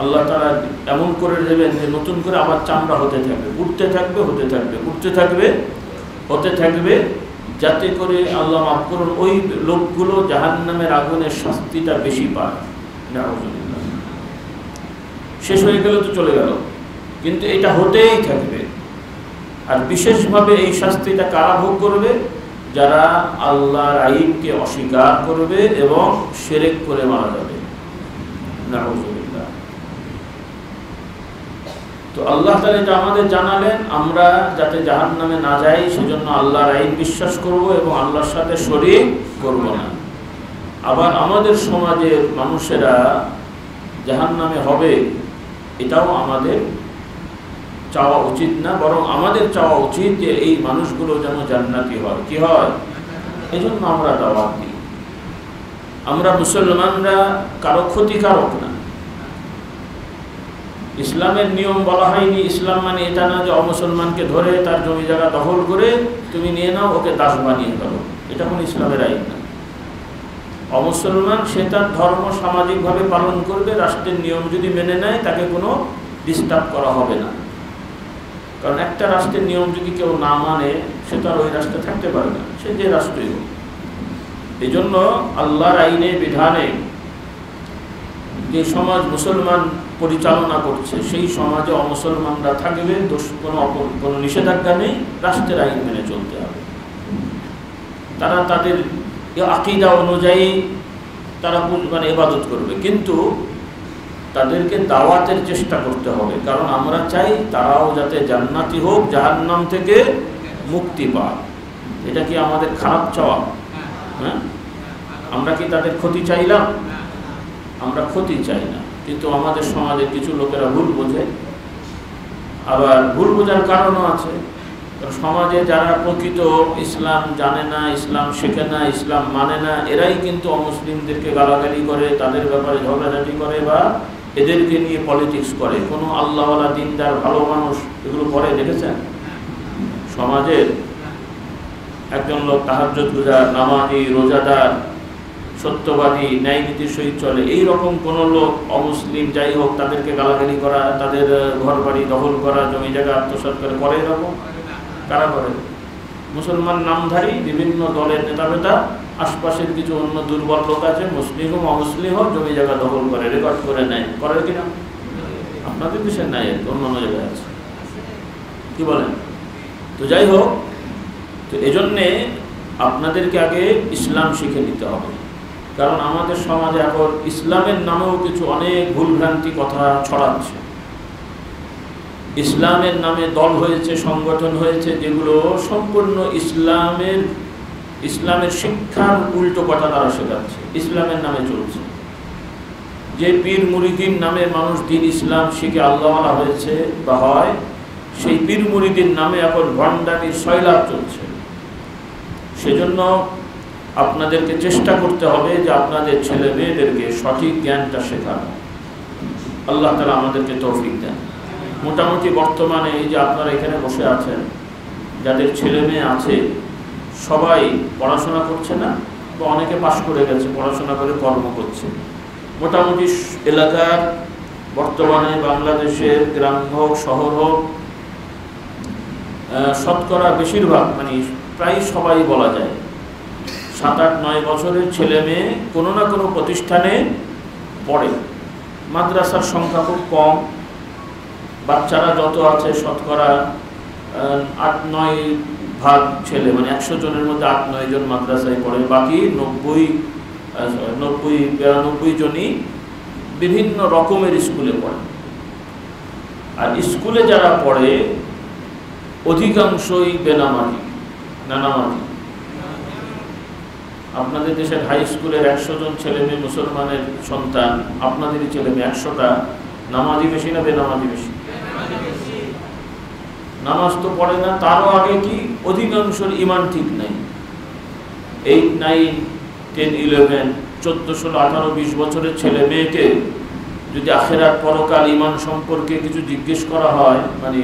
আল্লাহ তাআলা এমন করে দেবেন যে নতুন করে আবার চামড়া হতে থাকবে, উঠতে থাকবে, হতে থাকবে, উঠতে থাকবে, হতে থাকবে, যাতে করে আল্লাহ মাফ করুন ওই লোকগুলো জাহান্নামের আগুনের শাস্তিটা বেশি পায়। শেষ হয়ে গেলে তো চলে গেল, কিন্তু এটা হতেই থাকবে। আর বিশেষভাবে এই শাস্তিটা কারা ভোগ করবে? যারা আল্লাহর আইনকে অস্বীকার করবে এবং শিরক করে মারা যাবে। নাউযুবিল্লাহ। তো আল্লাহ তাআলা এটা আমাদের জানালেন, আমরা যাতে জাহান্নামে না যাই সেজন্য আল্লাহর আইন বিশ্বাস করব এবং আল্লাহর সাথে শরীক করব না। আবার আমাদের সমাজের মানুষেরা জাহান্নামে হবে এটাও আমাদের চাওয়া উচিত না, বরং আমাদের চাওয়া উচিত যে এই মানুষগুলো যেন জান্নাতি হয়। কি হয়? এই জন্য আমরা দাওয়াত দিই। আমরা মুসলমানরা কারো ক্ষতিকারক না। ইসলামের নিয়ম বলা হয়নি, ইসলাম মানে এটা না যে অমুসলমানকে ধরে তার জমি জায়গা দখল করে তুমি নিয়ে নাও, ওকে দাস বানিয়ে দাও। এটা কোনো ইসলামের আইন না। অমুসলমান সে তার ধর্ম সামাজিকভাবে পালন করবে, রাষ্ট্রের নিয়ম যদি মেনে নেয় তাকে কোনো ডিস্টার্ব করা হবে না। কারণ একটা রাষ্ট্রের নিয়ম যদি কেউ না মানে সে তো আর ওই রাষ্ট্রে থাকতে পারে না, সে যে রাষ্ট্রই হোক। এই জন্য আল্লাহর আইনে বিধানে যে সমাজ মুসলমান পরিচালনা করছে সেই সমাজে অমুসলমানরা থাকবে, কোনো নিষেধাজ্ঞা নেই, রাষ্ট্রের আইন মেনে চলতে হবে। তারা তাদের আকীদা অনুযায়ী তারা মানে ইবাদত করবে, কিন্তু তাদেরকে দাওয়াতের চেষ্টা করতে হবে। কারণ আমরা চাই তারাও যাতে জান্নাতি হোক, জাহান্নাম থেকে মুক্তি পায়। এটা কি আমাদের খারাপ চাওয়া? হ্যাঁ, আমরা কি তাদের ক্ষতি চাইলাম? আমরা ক্ষতি চাই না, কিন্তু আমাদের সমাজে কিছু লোকেরা ভুল বোঝে। আবার ভুল বোঝার কারণও আছে। সমাজে যারা প্রকৃত ইসলাম জানে না, ইসলাম শেখে না, ইসলাম মানে না, এরাই কিন্তু অমুসলিমদেরকে গালাগালি করে, তাদের ব্যাপারে ঝগড়াঝাটি করে বা এদেরকে নিয়ে পলিটিক্স করে। কোনো আল্লাহওয়ালা দিনদার ভালো মানুষ এগুলো করে দেখেছেন? সমাজের একজন লোক তাহাজ্জুদ গুজার, নামাজি, রোজাদার, সত্যবাদী, ন্যায় নীতির সহিত চলে, এই রকম কোনো লোক অমুসলিম যাই হোক তাদেরকে গালাগালি করা, তাদের ঘর বাড়ি দখল করা, জমি জায়গা আত্মসাৎ করে এরকম কারা করে? মুসলমান নামধারী বিভিন্ন দলের নেতা আশপাশের কিছু অন্য দুর্বল লোক আছে, মুসলিম হোক অমুসলিম হোক, জমি জায়গা দখল করে, রেকর্ড করে নেয়, করে কিনা? আপনাদের দেশের নাই, অন্য জায়গায় আছে, কি বলেন? তো যাই হোক, তো এজন্যে আপনাদেরকে আগে ইসলাম শিখে নিতে হবে। কারণ আমাদের সমাজে এখন ইসলামের নামেও কিছু অনেক ভুলভ্রান্তি কথা ছড়াচ্ছে। ইসলামের নামে দল হয়েছে, সংগঠন হয়েছে, যেগুলো সম্পূর্ণ ইসলামের শিক্ষার উল্টো কথা তারা শেখাচ্ছে, ইসলামের নামে চলছে। যে পীর মুরিদিন নামে মানুষ দিন ইসলাম শিখে আল্লাহওয়ালা হয়েছে বা হয়, সেই পীর মুরিদিন নামে এখন ভণ্ডামির সয়লাভ চলছে। সেজন্য আপনাদেরকে চেষ্টা করতে হবে যে আপনাদের ছেলে মেয়েদেরকে সঠিক জ্ঞানটা শেখানো। আল্লাহ তাআলা আমাদেরকে তৌফিক দেন। মোটামুটি বর্তমানে এই যে আপনারা এখানে বসে আছেন, যাদের ছেলে মেয়ে আছে, সবাই পড়াশোনা করছে না, বা অনেকে পাশ করে গেছে, পড়াশোনা করে কর্ম করছে। মোটামুটি এলাকার বর্তমানে বাংলাদেশের গ্রাম হোক শহর হোক, শতকরা বেশিরভাগ, মানে প্রায় সবাই বলা যায়, 7-8-9 বছরের ছেলে মেয়ে কোনো না কোনো প্রতিষ্ঠানে পড়ে। মাদ্রাসার সংখ্যা খুব কম, বাচ্চারা যত আছে শতকরা 8-9 ভাগ ছেলে, মানে 100 জনের মধ্যে 8-9 জন মাদ্রাসায় পড়ে, বাকি 90-92 জনই বিভিন্ন রকমের স্কুলে পড়ে। আর স্কুলে যারা পড়ে অধিকাংশই বেনামাজি, নানামাজি। আপনাদের দেশের হাই স্কুলের 100 জন ছেলে মেয়ে মুসলমানের সন্তান, আপনাদেরই ছেলে মেয়ে 100টা নামাজি বেশি না বেনামাজি বেশি? নামাজ তো পড়ে না, তারও আগে কি অধিকাংশের ইমান ঠিক নাই। 8, 9, 10, 11, 14, 16, 18, 20 বছরের ছেলে মেয়েকে যদি আখিরাত পরকাল ইমান সম্পর্কে কিছু জিজ্ঞেস করা হয়, মানে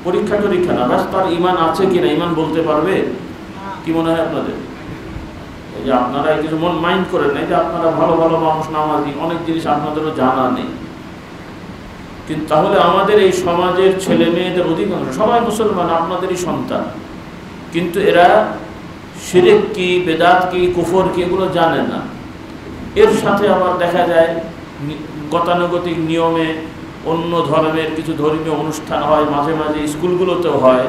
পরীক্ষা না, বাস তার ইমান আছে কিনা, ইমান বলতে পারবে? কি মনে হয় আপনাদের? এই যে আপনারা কিছু মন মাইন্ড করেন না, যে আপনারা ভালো ভালো মানুষ, নামাজি, অনেক জিনিস আপনাদেরও জানা নেই। কিন্তু তাহলে আমাদের এই সমাজের ছেলে মেয়েদের অধিকাংশ সবাই মুসলমান, আপনাদেরই সন্তান, কিন্তু এরা শিরক কি, বেদাত কি, কুফর কি, এগুলো জানে না। এর সাথে আবার দেখা যায় গতানুগতিক নিয়মে অন্য ধর্মের কিছু ধর্মীয় অনুষ্ঠান হয়, মাঝে মাঝে স্কুলগুলোতেও হয়,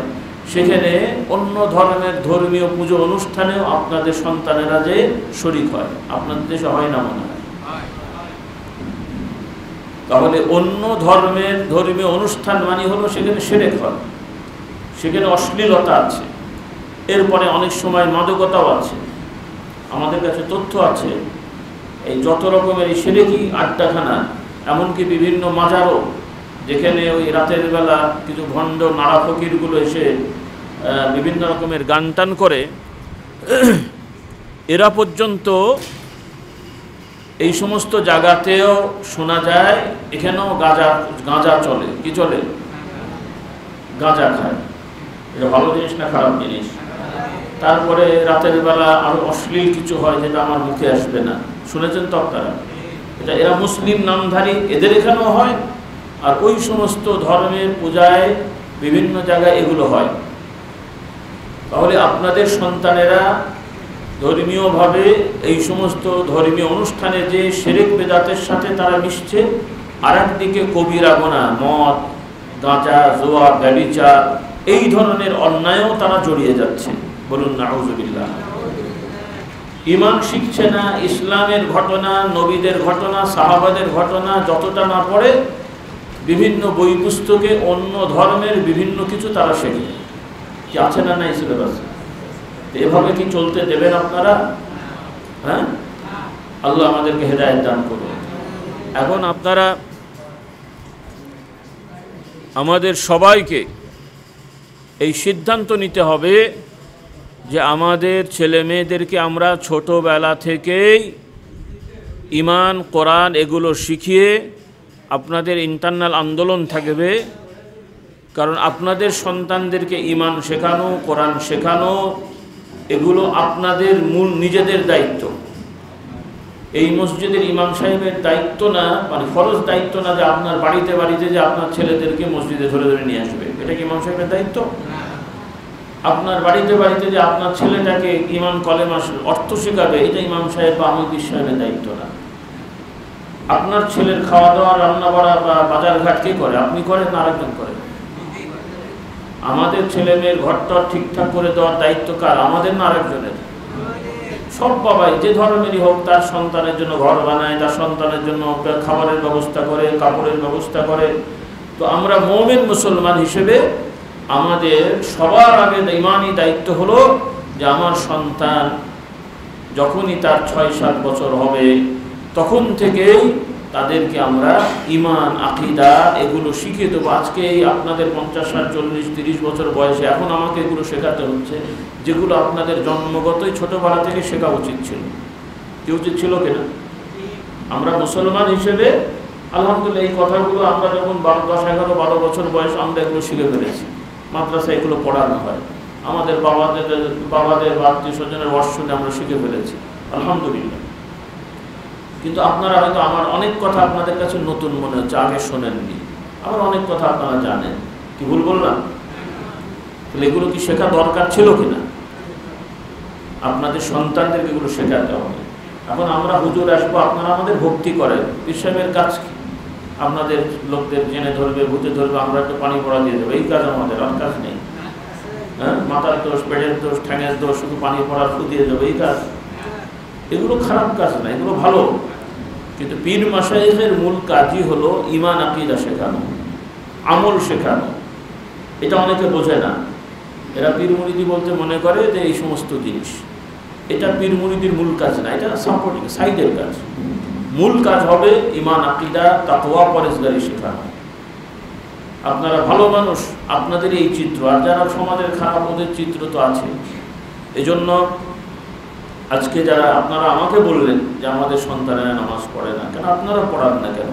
সেখানে অন্য ধর্মের ধর্মীয় পুজো অনুষ্ঠানেও আপনাদের সন্তানেরা যে শরীক হয়। আপনাদের দেশে হয় না মনে হয়? তাহলে অন্য ধর্মের ধর্মীয় অনুষ্ঠান মানে হলো সেখানে শিরক হয়, সেখানে অশ্লীলতা আছে, এরপরে অনেক সময় মাদকতাও আছে। আমাদের কাছে তথ্য আছে, এই যত রকমের এই শিরকি আড্ডাখানা, এমনকি বিভিন্ন মাজারও, যেখানে ওই রাতের বেলা কিছু ভণ্ড নাড়া ফকিরগুলো এসে বিভিন্ন রকমের গান টান করে, এরা পর্যন্ত এই সমস্ত জায়গাতেও শোনা যায় এখানেও গাঁজা চলে। কি চলে? গাঁজা খায়। এটা ভালো জিনিস না খারাপ জিনিস? তারপরে রাতের বেলা আরো অশ্লীল কিছু হয়, যেটা আমার মুখে আসবে না, শুনেছেন তো আপনারা? এটা এরা মুসলিম নামধারী, এদের এখানেও হয়, আর ওই সমস্ত ধর্মের পূজায় বিভিন্ন জায়গায় এগুলো হয়। তাহলে আপনাদের সন্তানেরা ধর্মীয়ভাবে এই সমস্ত ধর্মীয় অনুষ্ঠানে যে শিরক বেদাতের সাথে তারা মিশছে, আর একদিকে কবিরা গুনাহ, মদ, গাঁজা, জুয়া, ব্যভিচার, এই ধরনের অন্যায়ও তারা জড়িয়ে যাচ্ছে। বলুন নাউজুবিল্লাহ। ইমান শিখছে না, ইসলামের ঘটনা, নবীদের ঘটনা, সাহাবাদের ঘটনা যতটা না পড়ে, বিভিন্ন বই পুস্তকে অন্য ধর্মের বিভিন্ন কিছু তারা শেখে। কি আছে না নাই সিলেবাসে? এভাবে কি চলতে দেবেন আপনারা? হ্যাঁ, আল্লাহ আমাদেরকে হেদায়েত দান করুন। এখন আপনারা আমাদের সবাইকে এই সিদ্ধান্ত নিতে হবে যে আমাদের ছেলে মেয়েদেরকে আমরা ছোটবেলা থেকেই ইমান, কোরআন এগুলো শিখিয়ে, আপনাদের ইন্টারনাল আন্দোলন থাকবে, কারণ আপনাদের সন্তানদেরকে ইমান শেখানো, কোরআন শেখানো, এগুলো আপনাদের মূল নিজেদের দায়িত্ব। এই মসজিদের ইমাম সাহেবের দায়িত্ব না, মানে ফরজ দায়িত্ব না যে আপনার বাড়িতে বাড়িতে যে আপনার ছেলেদেরকে মসজিদে ধরে ধরে নিয়ে আসবে, এটা কি ইমাম সাহেবের দায়িত্ব? আপনার বাড়িতে বাড়িতে যে আপনার ছেলেটাকে ইমাম কলেমা অর্থ শেখাবে, এটা ইমাম সাহেব বা আমলদার সাহেবের দায়িত্ব না। আপনার ছেলের খাওয়া দাওয়া, রান্না বাড়া বা বাজার ঘাট কে করে? আপনি করেন না আরেকজন করে? আমাদের ছেলে মেয়ের ঘরটা ঠিকঠাক করে দেওয়ার দায়িত্ব কার? আমাদের না আরেকজনের? সব বাবাই যে ধরনেরই হোক তার সন্তানের জন্য ঘর বানায়, তার সন্তানের জন্য খাবারের ব্যবস্থা করে, কাপড়ের ব্যবস্থা করে। তো আমরা মুমিন মুসলমান হিসেবে আমাদের সবার আগে ইমানি দায়িত্ব হলো যে আমার সন্তান যখনই তার ৬-৭ বছর হবে তখন থেকেই তাদেরকে আমরা ইমান, আকিদা এগুলো শিখিয়ে দেবো। আজকে আপনাদের ৫০, ৬০, ৪০, ৩০ বছর বয়সে এখন আমাকে এগুলো শেখাতে হচ্ছে, যেগুলো আপনাদের জন্মগতই ছোটোবেলা থেকে শেখা উচিত ছিল। কি উচিত ছিল কিনা? আমরা মুসলমান হিসেবে আলহামদুলিল্লাহ এই কথাগুলো আমরা যখন ১০, ১১, ১২ বছর বয়স আমরা এগুলো শিখে ফেলেছি। মাদ্রাসায় এগুলো পড়ানো হয়, আমাদের বাবাদের বা আত্মীয় স্বজনের ওয়াজ শুনে আমরা শিখে ফেলেছি আলহামদুলিল্লাহ। কিন্তু আপনারা হয়তো আমার অনেক কথা আপনাদের কাছে নতুন মনে হচ্ছে, আগে শোনেননি। আবার অনেক কথা আপনারা জানেন। কি ভুল বললাম? তাহলে এগুলো কি শেখা দরকার ছিল কিনা? আপনাদের সন্তানদেরকে এগুলো শেখাতে হবে। এখন আমরা হুজুর আসবো, আপনারা আমাদের ভক্তি করেন, পীর সাহেবের কাজ কি? আপনাদের লোকদের জেনে ধরবে, ভূতে ধরবে, আমরা একটু পানি পড়া দিয়ে দেবো, এই কাজ আমাদের, আর কাজ নেই। হ্যাঁ, মাথার দোষ, পেটের দোষ, ঠ্যাঙের দোষ, শুধু পানি পড়া ফু দিয়ে দেবো, এই কাজ। এগুলো খারাপ কাজ না, এগুলো ভালো। কিন্তু পীর মাশায়েখের মূল কাজই হলো ঈমান আকীদা শেখানো, আমল শেখানো। এটা অনেকে বোঝে না। এরা পীর মুরিদি বলতে মনে করে যে এই সমস্ত জিনিস। এটা পীর মুরিদির মূল কাজ না, এটা সাপোর্টিং সাইডের কাজ। মূল কাজ হবে ঈমান, আকীদা, তাকওয়া, পরেজগারি শেখানো। আপনারা ভালো মানুষ, আপনাদের এই চিত্র, আর যারা সমাজের খারাপ ওদের চিত্র তো আছে। এজন্য আজকে যারা আপনারা আমাকে বললেন যে আমাদের সন্তানেরা নামাজ পড়ে না কেন, আপনারা পড়ান না কেন?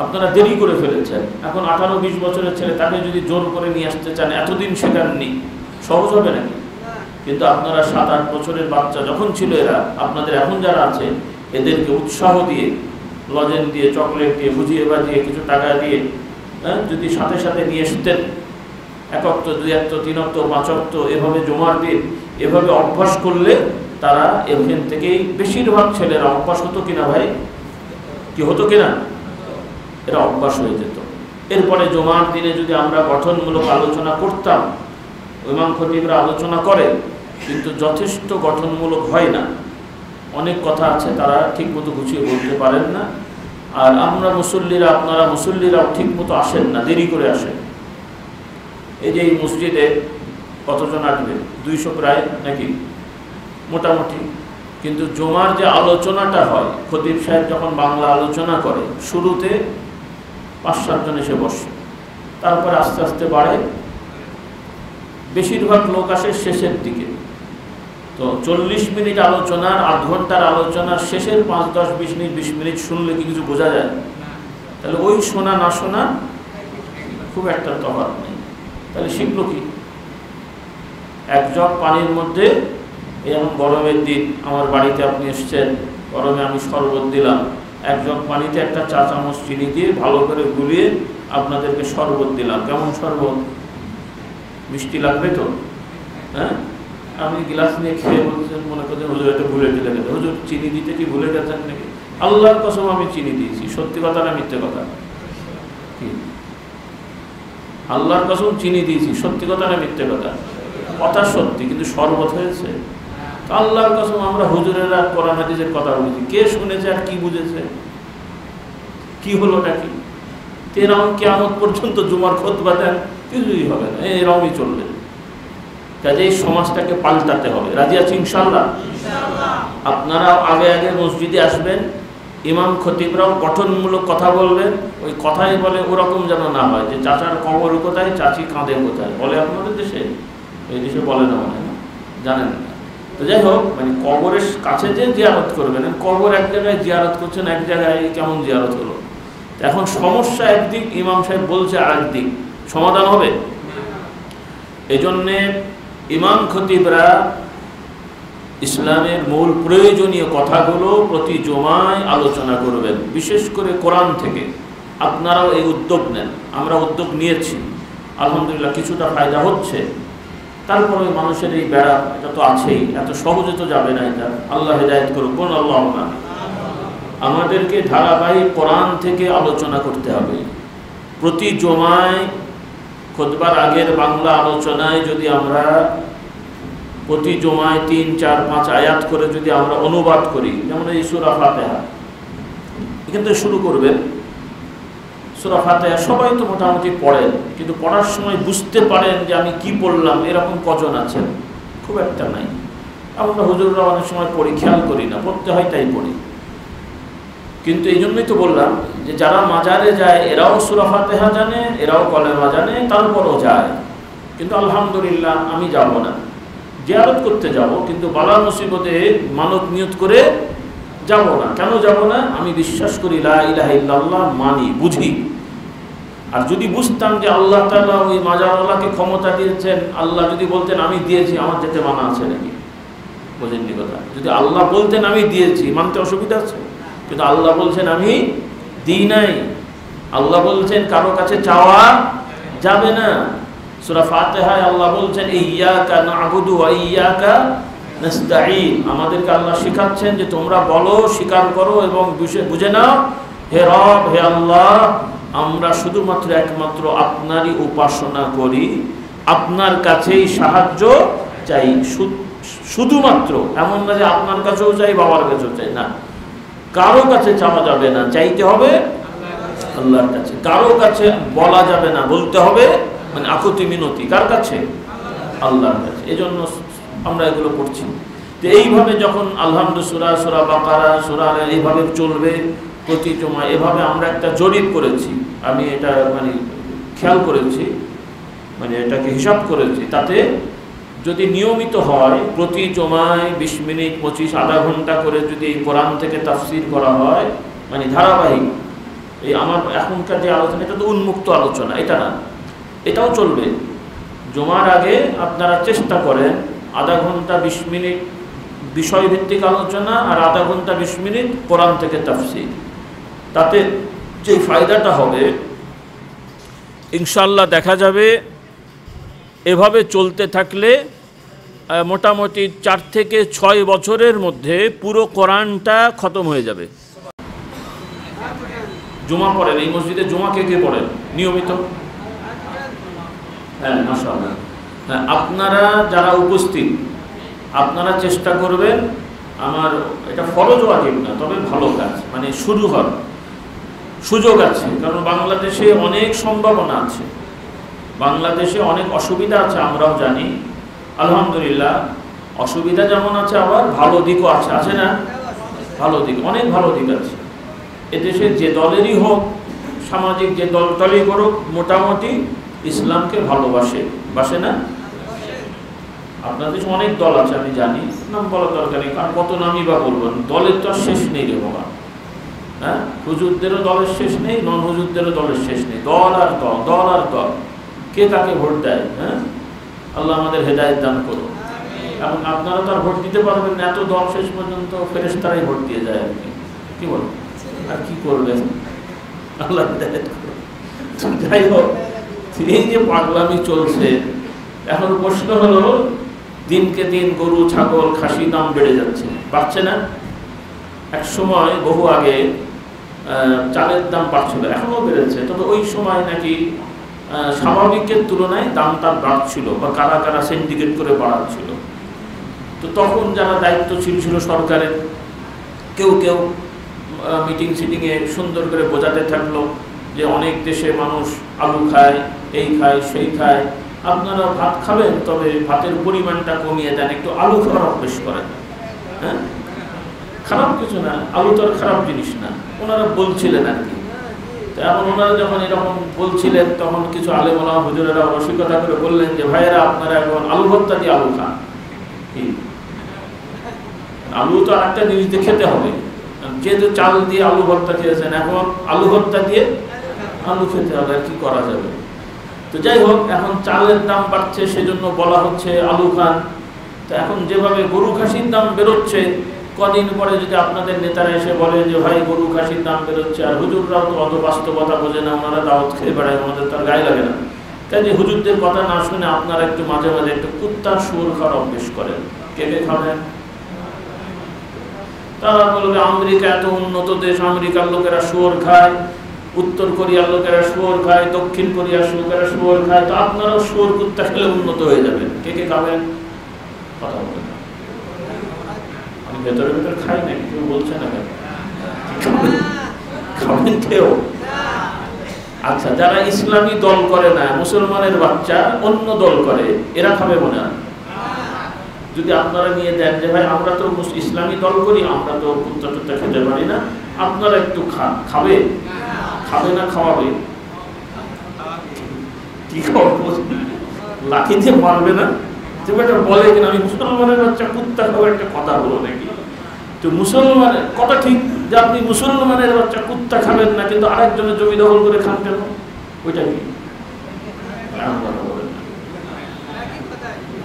আপনারা দেরি করে ফেলেছেন। এখন 18-20 বছরের ছেলে, তাকে যদি জোর করে নিয়ে আসতে চান, এতদিন শেখাননি, সহজ হবে নাকি? কিন্তু আপনারা 7-8 বছরের বাচ্চা যখন ছিল এরা, আপনাদের এখন যারা আছে এদেরকে উৎসাহ দিয়ে, লজেন দিয়ে, চকলেট দিয়ে, বুঝিয়ে বাজিয়ে, কিছু টাকা দিয়ে, হ্যাঁ, যদি সাথে সাথে নিয়ে আসতেন, 1 অক্ত, 2 অক্ত, 3 অক্ত, 5 অক্ত, এভাবে জমার দিন, এভাবে অভ্যাস করলে তারা এখান থেকেই বেশিরভাগ ছেলেরা অভ্যাস হতো কিনা ভাই? কি হতো কিনা? এরা অভ্যাস হয়ে যেত। এরপরে জমার দিনে যদি আমরা গঠনমূলক আলোচনা করতাম, ইমাম খতিবরা আলোচনা করে, কিন্তু যথেষ্ট গঠনমূলক হয় না। অনেক কথা আছে তারা ঠিকমতো গুছিয়ে বলতে পারেন না। আর আমরা মুসল্লিরা, আপনারা মুসল্লিরাও ঠিকমতো আসেন না, দেরি করে আসেন। এই যে এই মসজিদে কতজন আসবে? 200 প্রায় নাকি মোটামুটি। কিন্তু জমার যে আলোচনাটা হয়, খতিব সাহেব যখন বাংলা আলোচনা করে, শুরুতে 5-7 জন এসে বসে, তারপরে আস্তে আস্তে বাড়ে। বেশিরভাগ লোক আসে শেষের দিকে। তো 40 মিনিট আলোচনার, আধ ঘন্টার আলোচনার শেষের 5, 10, 20 মিনিট, 20 মিনিট শুনলে কি কিছু বোঝা যায়? তাহলে ওই শোনা না শোনা খুব একটা তফাৎ নেই। তাহলে শিখলো কি? 1 জগ পানির মধ্যে, এমন গরমের দিন আমার বাড়িতে আপনি এসছেন, গরমে আমি শরবত দিলাম, 1 জগ পানিতে 1 চা চামচ চিনি দিয়ে ভালো করে গুলিয়ে আপনাদেরকে শরবত দিলাম। কেমন শরবত? মিষ্টি লাগবে তো? হ্যাঁ, আমি গ্লাস নিয়ে খেয়ে বলছেন, মনে করছেন হুজুর এটা ভুলে দিলে গেছে। হুজুর চিনি দিতে কি ভুলে গেছেন নাকি? আল্লাহর কসম আমি চিনি দিয়েছি। সত্যি কথা না মিথ্যে কথা? কি আল্লাহর কসম চিনি দিয়েছি, সত্যি কথা না মিথ্যে কথা? কথা সত্যি, কিন্তু শরবত হয়েছে। আল্লাহর কসম আমরা হুজুরেরা কোরআন হাদিসের কথা বলেছি, কে শুনেছে আর কি বুঝেছে? কি হলোটা কি? এরকম কিয়ামত পর্যন্ত জুমার খুতবা দেন, কিছুই হবে না, এরকমই চলবে। কাজে এই সমাজটাকে পাল্টাতে হবে। রাজি আছি ইনশাআল্লাহ? আপনারাও আগে আগে মসজিদে আসবেন, ইমাম খতিবরাও গঠনমূলক কথা বলবেন। ওই কথাই বলে ওরকম যেন না হয় যে চাচার কবর কোথায়, চাচি কাঁদে কোথায়, বলে আপনাদের দেশে? এই দেশে বলে না, মনে হয় জানেন না। তো যাই হোক, মানে কবরের কাছে যে জিয়ারত করবেন, কবর এক জায়গায় জিয়ারত করছেন, এক জায়গায় কেমন জিয়ারত হলো? এখন সমস্যা একদিক, ইমাম সাহেব বলছে আর একদিক, সমাধান হবে? এই জন্যে ইমাম খতিবরা ইসলামের মূল প্রয়োজনীয় কথাগুলো প্রতি জুমায় আলোচনা করবেন, বিশেষ করে কোরআন থেকে। আপনারাও এই উদ্যোগ নেন, আমরা উদ্যোগ নিয়েছি, আলহামদুলিল্লাহ কিছুটা ফায়দা হচ্ছে। তারপরে মানুষের এই বেড়া, এটা তো আছেই, এত সহজে তো যাবে না এটা। আল্লাহ হেদায়েত করুক, কোন আল্লাহ না। আমাদেরকে ধারাবাহিক কোরআন থেকে আলোচনা করতে হবে। প্রতি জুমায় খুতবার আগের বাংলা আলোচনায় যদি আমরা প্রতি জুমায় 3, 4, 5 আয়াত করে যদি আমরা অনুবাদ করি, যেমন এই সূরা ফাতিহা, এখান থেকে শুরু করবেন। সূরা ফাতিহা সবাই তো মোটামুটি পড়েন, কিন্তু পড়ার সময় বুঝতে পারেন যে আমি কি পড়লাম, এরকম কজন আছেন? খুব একটা নাই। আমরা হুজুররা অনেক সময় পড়ি, খেয়াল করি না, পড়তে হয় তাই পড়ি। কিন্তু এই জন্যই তো বললাম যে যারা মাজারে যায় এরাও সূরা ফাতিহা জানে, এরাও কলেমা জানে, তারপরও যায়। কিন্তু আলহামদুলিল্লাহ আমি যাব না, জিয়ারত করতে যাব, কিন্তু বালা মুসিবতে মানত নিয়ত করে যাব না। কেন যাব না? আমি বিশ্বাস করি লা ইলাহা ইল্লাল্লাহ, মানি, বুঝি। আর যদি বুঝতাম যে আল্লাহ তাআলা ওই মাজারওয়ালাকে ক্ষমতা দিয়েছেন, আল্লাহ যদি বলতেন আমি দিয়েছি, আমার যেতে মানা আছে নাকি? বোঝেননি কথা? যদি আল্লাহ বলতেন আমি দিয়েছি, মানতে অসুবিধা আছে? কিন্তু আল্লাহ বলছেন আমি দিই নাই। আল্লাহ বলছেন কারো কাছে চাওয়া যাবে না। সূরা ফাতিহায় আল্লাহ বলছেন ইয়্যাকা না'বুদু ওয়া ইয়্যাকা নাস্তাঈন। আমাদেরকে আল্লাহ শেখাচ্ছেন যে তোমরা বলো, স্বীকার করো এবং বুঝে নাও, হে রব, হে আল্লাহ, আমরা শুধুমাত্র একমাত্র আপনারই উপাসনা করি, আপনার কাছেই সাহায্য চাই। শুধুমাত্র, এমন না যে আপনার কাছেও চাই, বাবার কাছেও চাই, না, কারো কাছে চাওয়া যাবে না, চাইতে হবে আল্লাহর কাছে। কারো কাছে বলা যাবে না, বলতে হবে, মানে আকুতি মিনতি কার কাছে? আল্লাহর কাছে। এজন্য আমরা এগুলো পড়ছি। তো এইভাবে যখন আলহামদুলিল্লাহ, সূরা বাকারা, সূরা এইভাবে চলবে প্রতি জুমায়। এভাবে আমরা একটা জরিপ করেছি, আমি এটা মানে খেয়াল করেছি, মানে এটাকে হিসাব করেছি। তাতে যদি নিয়মিত হয় প্রতি জুমায় 20 মিনিট, 25, আধা ঘন্টা করে যদি এই কোরআন থেকে তাফসীর করা হয়, মানে ধারাবাহিক, এই আমার এখনকার যে আলোচনা, এটা তো উন্মুক্ত আলোচনা, এটা না, এটাও চলবে। জুমার আগে আপনারা চেষ্টা করেন আধা ঘন্টা 20 মিনিট বিষয়ভিত্তিক আলোচনা, আর আধা ঘন্টা 20 মিনিট কোরআন থেকে তাফসীর। তাতে যে ফায়দাটা হবে ইনশাআল্লাহ দেখা যাবে, এভাবে চলতে থাকলে মোটামুটি 4 থেকে 6 বছরের মধ্যে পুরো কোরআনটা খতম হয়ে যাবে। জুমা পড়েন এই মসজিদে? জুমা কে কে পড়েন নিয়মিত? হ্যাঁ, মাশাআল্লাহ। হ্যাঁ, আপনারা যারা উপস্থিত, আপনারা চেষ্টা করবেন, আমার এটা ফরজ ওয়াজিব না, তবে ভালো কাজ, মানে শুরু হওয়ার সুযোগ আছে। কারণ বাংলাদেশে অনেক সম্ভাবনা আছে, বাংলাদেশে অনেক অসুবিধা আছে, আমরাও জানি। আলহামদুলিল্লাহ, অসুবিধা যেমন আছে, আবার ভালো দিকও আছে, আছে না? ভালো দিক, অনেক ভালো দিক আছে। এদেশে যে দলেরই হোক, সামাজিক যে দলই করুক, মোটামুটি ইসলামকে ভালোবাসে, বাসে না? আপনাদের দেশে অনেক দল আছে, আমি জানি, নাম বলার দরকার নেই, কারণ কত নামই বা বলবেন। দলের তো আর শেষ নেই রে বাবা। হ্যাঁ, হুজুরদেরও দলের শেষ নেই, নন হুজুরদেরও দলের শেষ নেই। দল আর দল, দল আর দল, কে কাকে ভোট দেয়? হ্যাঁ, আল্লাহ আমাদের হেদায়েত দান করুন। এবং আপনারা তো আর ভোট দিতে পারবেন না, এত দল শেষ পর্যন্ত ফেরেশতারাই ভোট দিয়ে যায় আর কি বলেন? আর কি করবেন? আল্লাহ হেদায়েত করুন। যাই হোক, এই যে পাগলামি চলছে, এখন প্রশ্ন হলো, দিনকে দিন গরু, ছাগল, খাসি দাম বেড়ে যাচ্ছে, বাড়ছে না? এক সময় বহু আগে চালের দাম বাড়ছিল, এখনও বেড়েছে, তবে ওই সময় নাকি স্বাভাবিকের তুলনায় দামটা বাড়ছিল, বা কারা কারা সিন্ডিকেট করে বাড়াচ্ছিল। তো তখন যারা দায়িত্বশীল ছিল সরকারের, কেউ কেউ মিটিংয়ে সুন্দর করে বোঝাতে থাকলো যে অনেক দেশে মানুষ আলু খায়, এই খায়, সেই খায়, আপনারা ভাত খাবেন, তবে ভাতের পরিমাণটা কমিয়ে দেন, একটু আলু খাওয়ার অভ্যেস করেন। হ্যাঁ, খারাপ কিছু না, আলু তো আর খারাপ জিনিস না, ওনারা বলছিলেন আর কি। এখন ওনারা যখন এরকম বলছিলেন, তখন কিছু আলেম ওলামা হুজুরেরা রসিকতা করে বললেন যে ভাইয়েরা, আপনারা এখন আলু ভর্তা দিয়ে আলু খান। আলু তো আর একটা জিনিস দিয়ে খেতে হবে, যেহেতু চাল দিয়ে আলু ভর্তা খেয়েছেন, এখন আলু ভর্তা দিয়ে আলু খেতে হবে, আর কি করা যাবে। তো যাই হোক, এখন চালের দাম বাড়ছে, সেজন্য বলা হচ্ছে আলু খান। তো এখন যেভাবে গরু খাসির দাম বেরোচ্ছে, কদিন পরে যদি আপনাদের নেতারা এসে বলে যে ভাই গরু খাসির দাম বেরোচ্ছে, আর হুজুররাও তো অত বাস্তবতা বোঝে না, ওনারা দাওয়াত খেয়ে বেড়ায়, আমাদের তার গায়ে লাগে না, কাজে হুজুরদের কথা না শুনে আপনারা একটু মাঝে মাঝে একটু কুত্তার শুয়োর খাওয়ার অভ্যেস করেন। কে কে খাবেন? তারা বলবে আমেরিকা এত উন্নত দেশ, আমেরিকার লোকেরা শুয়োর খায়, উত্তর কোরিয়ার লোকেরা শুয়োর খায়, দক্ষিণ কোরিয়ার লোকেরা শুয়োর খায়, তো আপনারাও শুয়োর কুত্তা খেলে উন্নত হয়ে যাবেন। কে কে খাবেন? কথা বলেন। আমি ভেতরে ভেতরে খাই না, কেউ বলছে না কেন? খাবেন কেউ? আচ্ছা, যারা ইসলামী দল করে না, মুসলমানের বাচ্চা অন্য দল করে, এরা খাবে মনে হয়? যদি আপনারা নিয়ে দেন যে ভাই আমরা তো ইসলামী দল করি, আমরা তো কুত্তা টুত্তা খেতে পারি না, আপনারা একটু খান, খাবে? খাবে না খাওয়াবে? কি খাওয়াবো? লাঠি দিয়ে মারবে না? যে বেটা বলে কিনা আমি মুসলমানের বাচ্চা কুত্তা খাবো, একটা কথা বলো নাকি? তো মুসলমানের কথা ঠিক যে আপনি মুসলমানের বাচ্চা কুত্তা খাবেন না, কিন্তু আরেকজনের জমি দখল করে খান কেন? ওইটা কি?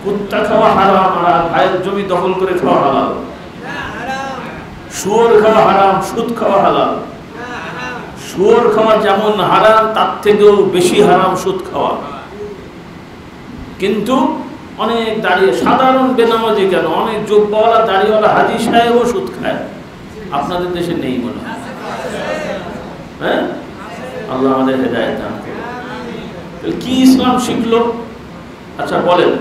কুত্তা খাওয়া হারাম, আর ভাইয়ের জমি দখল করে খাওয়া হালাল। শুয়োর খাওয়া হারাম, সুদ খাওয়া হালাল। শুয়োর খাওয়া যেমন হারাম, তার থেকেও বেশি হারাম সুদ খাওয়া। কিন্তু অনেক দাঁড়িয়ে সাধারণ বেনামাজি কেন, অনেক যোগ্যওয়ালা দাড়িওয়ালা হাজি সাহেবও সুদ খায়। আপনাদের দেশে নেই মনে হয়? হ্যাঁ, আল্লাহ আমাদের হেদায়েত দান করুন। কি ইসলাম শিখলো? আচ্ছা বলেন,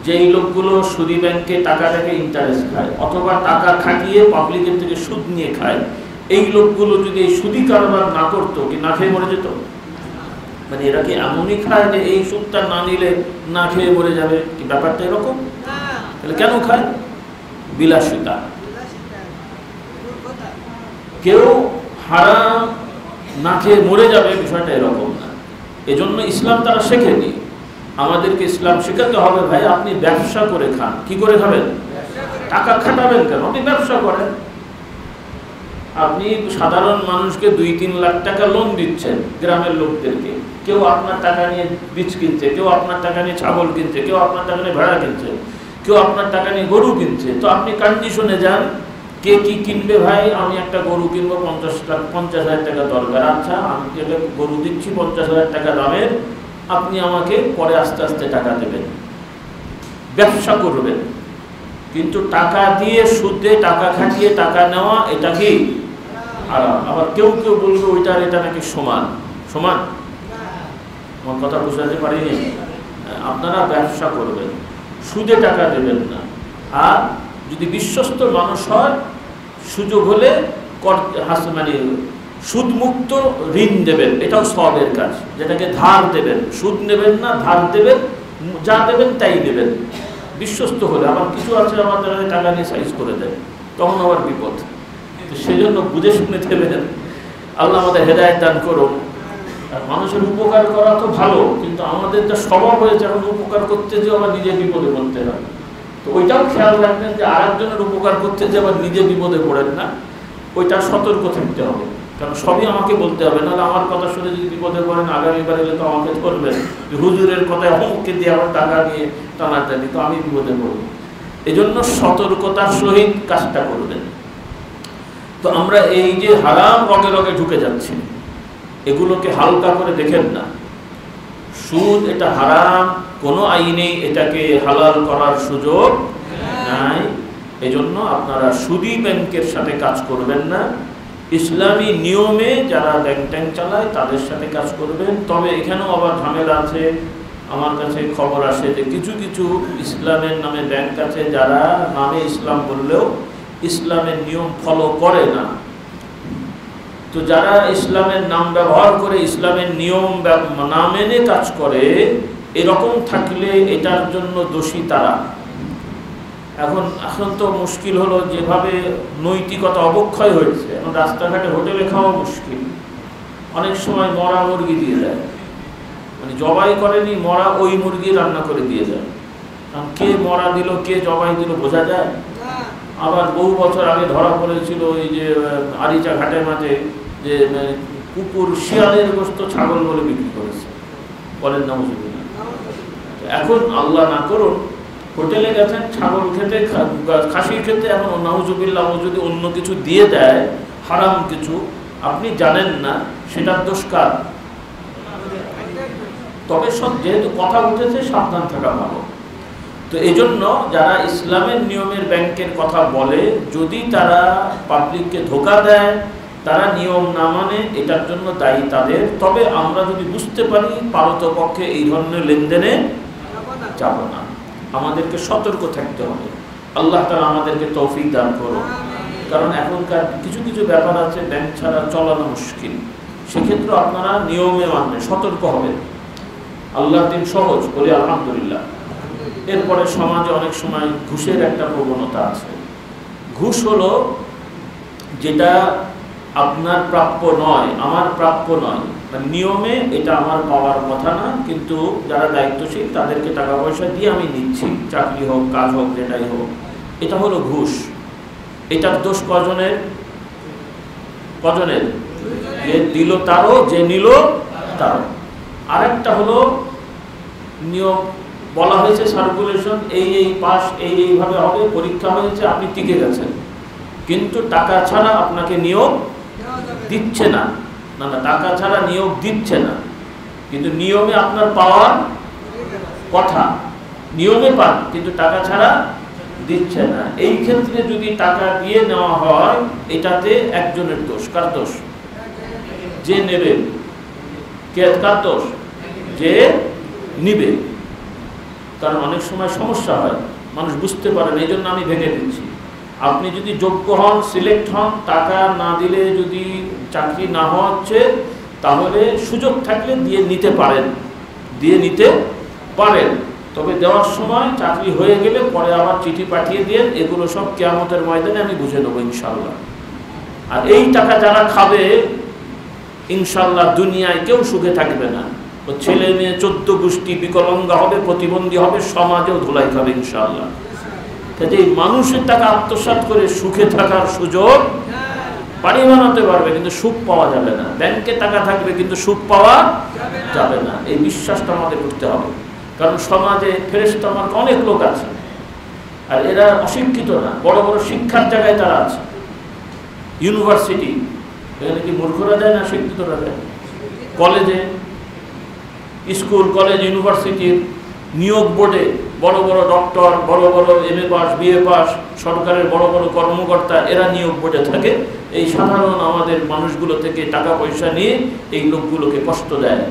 যেই লোকগুলো সুদী ব্যাংকে টাকাটাকে ইন্টারেস্ট খায়, অথবা টাকা খাটিয়ে পাবলিকের থেকে সুদ নিয়ে খায়, এই লোকগুলো যদি এই সুদী কারবার না করতো, কি না খেয়ে মরে যেত? মানে এরা কি এমনই খায় যে এই সুদটা না নিলে না খেয়ে মরে যাবে? কি ব্যাপারটা এরকম? তাহলে কেন খায়? বিলাসিতা। কেউ হারাম না খেয়ে মরে যাবে, বিষয়টা এরকম না। এজন্য ইসলাম তারা শেখেনি। আমাদেরকে ইসলাম শেখাতে হবে, ভাই আপনি ব্যবসা করে খান। কি করে খাবেন? টাকা খাটাবেন কেন? আপনি ব্যবসা করেন। আপনি সাধারণ মানুষকে 2-3 লাখ টাকা লোন দিচ্ছেন, গ্রামের লোকদেরকে। কেউ আপনার টাকা নিয়ে বীজ কিনছে, কেউ আপনার টাকা নিয়ে ছাগল কিনছে, কেউ আপনার টাকা নিয়ে ভেড়া কিনছে, কেউ আপনার টাকা নিয়ে গরু কিনছে। তো আপনি কন্ডিশনে যান, কে কি কিনবে? ভাই আমি একটা গরু কিনবো, 50,000 টাকা দরকার। আচ্ছা, আমি গরু দিচ্ছি 50,000 টাকা দামের, আপনি আমাকে পরে আস্তে আস্তে টাকা দেবেন। ব্যবসা করবেন। কিন্তু টাকা দিয়ে সুদে টাকা খাটিয়ে টাকা নেওয়া, এটা কি হারাম। আবার কেউ কেউ বলবে ওইটার এটা নাকি সমান। সমান? আমার কথা বুঝাতে পারিনি? আপনারা ব্যবসা করবেন, সুদে টাকা দেবেন না। আর যদি বিশ্বস্ত মানুষ হয়, সুযোগ হলে মানে সুদমুক্ত ঋণ দেবেন, এটাও সওয়াবের কাজ। যেটাকে ধার দেবেন, সুদ নেবেন না, ধার দেবেন, যা দেবেন তাই দেবেন, বিশ্বস্ত হলে। আবার কিছু আছে আমাদের টাকা নিয়ে সাইজ করে দেয়, তখন আবার বিপদ। তো সেই জন্য বুঝে শুনে দেবেন। আল্লাহ আমাদের হেদায়েত দান করুন। আর মানুষের উপকার করা তো ভালো, কিন্তু আমাদের যা স্বভাব হয়েছে এখন উপকার করতে যে আবার নিজে বিপদে পড়তে হয়। তো ওইটাও খেয়াল রাখবেন যে আরেকজনের উপকার করতে যে আবার নিজে বিপদে পড়েন না, ওইটা সতর্ক থাকতে হবে। কারণ সবই আমাকে বলতে হবে, নাহলে আমার কথা শুনে যদি বিপদে পড়েন, আগামীবার এলে তো আমাকে ধরবেন, হুজুরের কথায় অমুককে দিয়ে আমার টাকা নিয়ে টানাটানি, তো আমি বিপদে পড়ব। এই জন্য সতর্কতার সহিত কাজটা করবেন। তো আমরা এই যে হারাম রগে রগে ঢুকে যাচ্ছি, এগুলোকে হালকা করে দেখেন না। সুদ এটা হারাম, কোনো আইনেই এটাকে হালাল করার সুযোগ নাই। এজন্য আপনারা সুদী ব্যাংকের সাথে কাজ করবেন না। ইসলামী নিয়মে যারা ব্যাংক ট্যাঙ্ক চালায় তাদের সাথে কাজ করবেন। তবে এখানেও আবার ঝামেলা আছে। আমার কাছে খবর আসে যে কিছু কিছু ইসলামের নামে ব্যাংক আছে, যারা নামে ইসলাম বললেও ইসলামের নিয়ম ফলো করে না। তো যারা ইসলামের নাম ব্যবহার করে ইসলামের নিয়ম না মেনে কাজ করে, এরকম থাকলে এটার জন্য দোষী তারা। এখন তো মুশকিল হলো, যেভাবে নৈতিকতা অবক্ষয় হয়েছে, এখন রাস্তাঘাটে হোটেলে খাওয়া মুশকিল। অনেক সময় মরা মুরগি দিয়ে দেয়, মানে জবাই করেনি, মরা ওই মুরগি রান্না করে দিয়ে যায়। কারণ কে মরা দিল কে জবাই দিল বোঝা যায়। আবার বহু বছর আগে ধরা পড়েছিল এই যে আরিচা ঘাটের মাঝে, যে কুকুর শিয়ালের গোশত ছাগল বলে বিক্রি করেছে। বলেন না মুসলিম? এখন আল্লাহ না করুন হোটেলে গেছেন ছাগল খেতে, খাসি খেতে, এখন নাউজুবিল্লাহ যদি অন্য কিছু দিয়ে দেয় হারাম কিছু, আপনি জানেন না, সেটার দোষ কার? তবে সব যেহেতু কথা উঠেছে সাবধান থাকা ভালো। তো এই জন্য যারা ইসলামের নিয়মের ব্যাংকের কথা বলে, যদি তারা পাবলিককে ধোঁকা দেয়, তারা নিয়ম না মানে, এটার জন্য দায়ী তাদের। তবে আমরা যদি বুঝতে পারি পারতপক্ষে এই ধরনের লেনদেনে যাব না, আমাদেরকে সতর্ক থাকতে হবে। আল্লাহ তাআলা আমাদেরকে তৌফিক দান করুন। কারণ এখনকার কিছু কিছু ব্যাপার আছে ব্যাংক ছাড়া চলানো মুশকিল, সেক্ষেত্রে আপনারা নিয়মে মানবেন, সতর্ক হবেন। আল্লাহর দিন সহজ, বলি আলহামদুলিল্লাহ। এরপরে সমাজে অনেক সময় ঘুষের একটা প্রবণতা আছে। ঘুষ হলো যেটা আপনার প্রাপ্য নয়, আমার প্রাপ্য নয়, নিয়মে এটা আমার পাওয়ার কথা না, কিন্তু যারা দায়িত্বশীল তাদেরকে টাকা পয়সা দিয়ে আমি নিচ্ছি, চাকরি হোক, কাজ হোক, যেটাই হোক, এটা হলো ঘুষ। এটার দোষ কজনের? যে দিল তারও, যে নিল তারও। আরেকটা হলো নিয়ম বলা হয়েছে, সার্কুলেশন, এই পাস, এইভাবে হবে, পরীক্ষা হয়েছে, আপনি টিকে গেছেন, কিন্তু টাকা ছাড়া আপনাকে নিয়োগ দিচ্ছে না। না, টাকা ছাড়া নিয়োগ দিচ্ছে না, কিন্তু নিয়মে আপনার পাওয়ার কথা, নিয়মে পান, কিন্তু টাকা ছাড়া দিচ্ছে না। এই ক্ষেত্রে যদি টাকা দিয়ে নেওয়া হয়, এটাতে একজনের দোষ। কার দোষ? যে নেবে। কার দোষ? যে নিবে। কারণ অনেক সময় সমস্যা হয়, মানুষ বুঝতে পারে না, এই জন্য আমি ভেঙে দিচ্ছি। আপনি যদি যোগ্য হন, সিলেক্ট হন, টাকা না দিলে যদি চাকরি না হচ্ছে, তাহলে সুযোগ থাকলে দিয়ে নিতে পারেন। তবে দেওয়ার সময় চাকরি হয়ে গেলে পরে আবার চিঠি পাঠিয়ে দিন। এগুলো সব কিয়ামতের ময়দানে আমি বুঝে নেবো ইনশাল্লাহ। আর এই টাকা যারা খাবে, ইনশাল্লাহ দুনিয়ায় কেউ সুখে থাকবে না। ও ছেলে মেয়ে 14 গোষ্ঠী বিকলাঙ্গা হবে, প্রতিবন্ধী হবে, সমাজেও ধুলাই খাবে ইনশাল্লাহ। কাজে মানুষের টাকা আত্মসাৎ করে সুখে থাকার সুযোগ বাড়ি বানাতে পারবে, কিন্তু সুখ পাওয়া যাবে না। ব্যাংকে টাকা থাকবে, কিন্তু সুখ পাওয়া যাবে না। এই বিশ্বাসটা আমাদের করতে হবে। কারণ সমাজে ফেরেশতা মার্কা অনেক লোক আছে, আর এরা অশিক্ষিত না, বড় বড় শিক্ষার জায়গায় তারা আছে। ইউনিভার্সিটি, এখানে কি মূর্খরা যায় না শিক্ষিতরা যায়? কলেজে, স্কুল, কলেজ, ইউনিভার্সিটির নিয়োগ বোর্ডে বড় বড় ডক্টর, বড় বড় MA পাস, BA পাস, সরকারের বড় বড় কর্মকর্তা, এরা নিয়োগ বোর্ডে থাকে। এই সাধারণ আমাদের মানুষগুলো থেকে টাকা পয়সা নিয়ে এই লোকগুলোকে কষ্ট দেয়।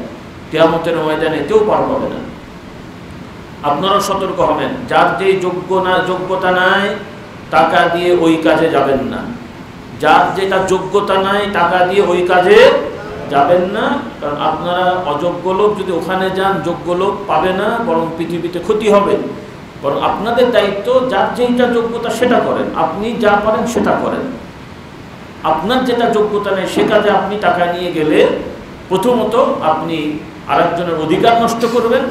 কিয়ামতের ময়দানে কেউ পার পাবে না। আপনারা সতর্ক হবেন, যার যে যোগ্যতা নাই টাকা দিয়ে ওই কাজে যাবেন না। যার যেটা যোগ্যতা নাই টাকা দিয়ে ওই কাজে যাবেন না। কারণ আপনারা অযোগ্য লোক যদি ওখানে যান, যোগ্য লোক পাবে না, বরং পৃথিবীতে ক্ষতি হবে। বরং আপনাদের দায়িত্ব, যার যেটা যোগ্যতা সেটা করেন, আপনি যা পারেন সেটা করেন। আপনার যেটা যোগ্যতা নেই সে কাজে আপনি টাকা নিয়ে গেলে প্রথমত আপনি আরেকজনের অধিকার নষ্ট করবেন,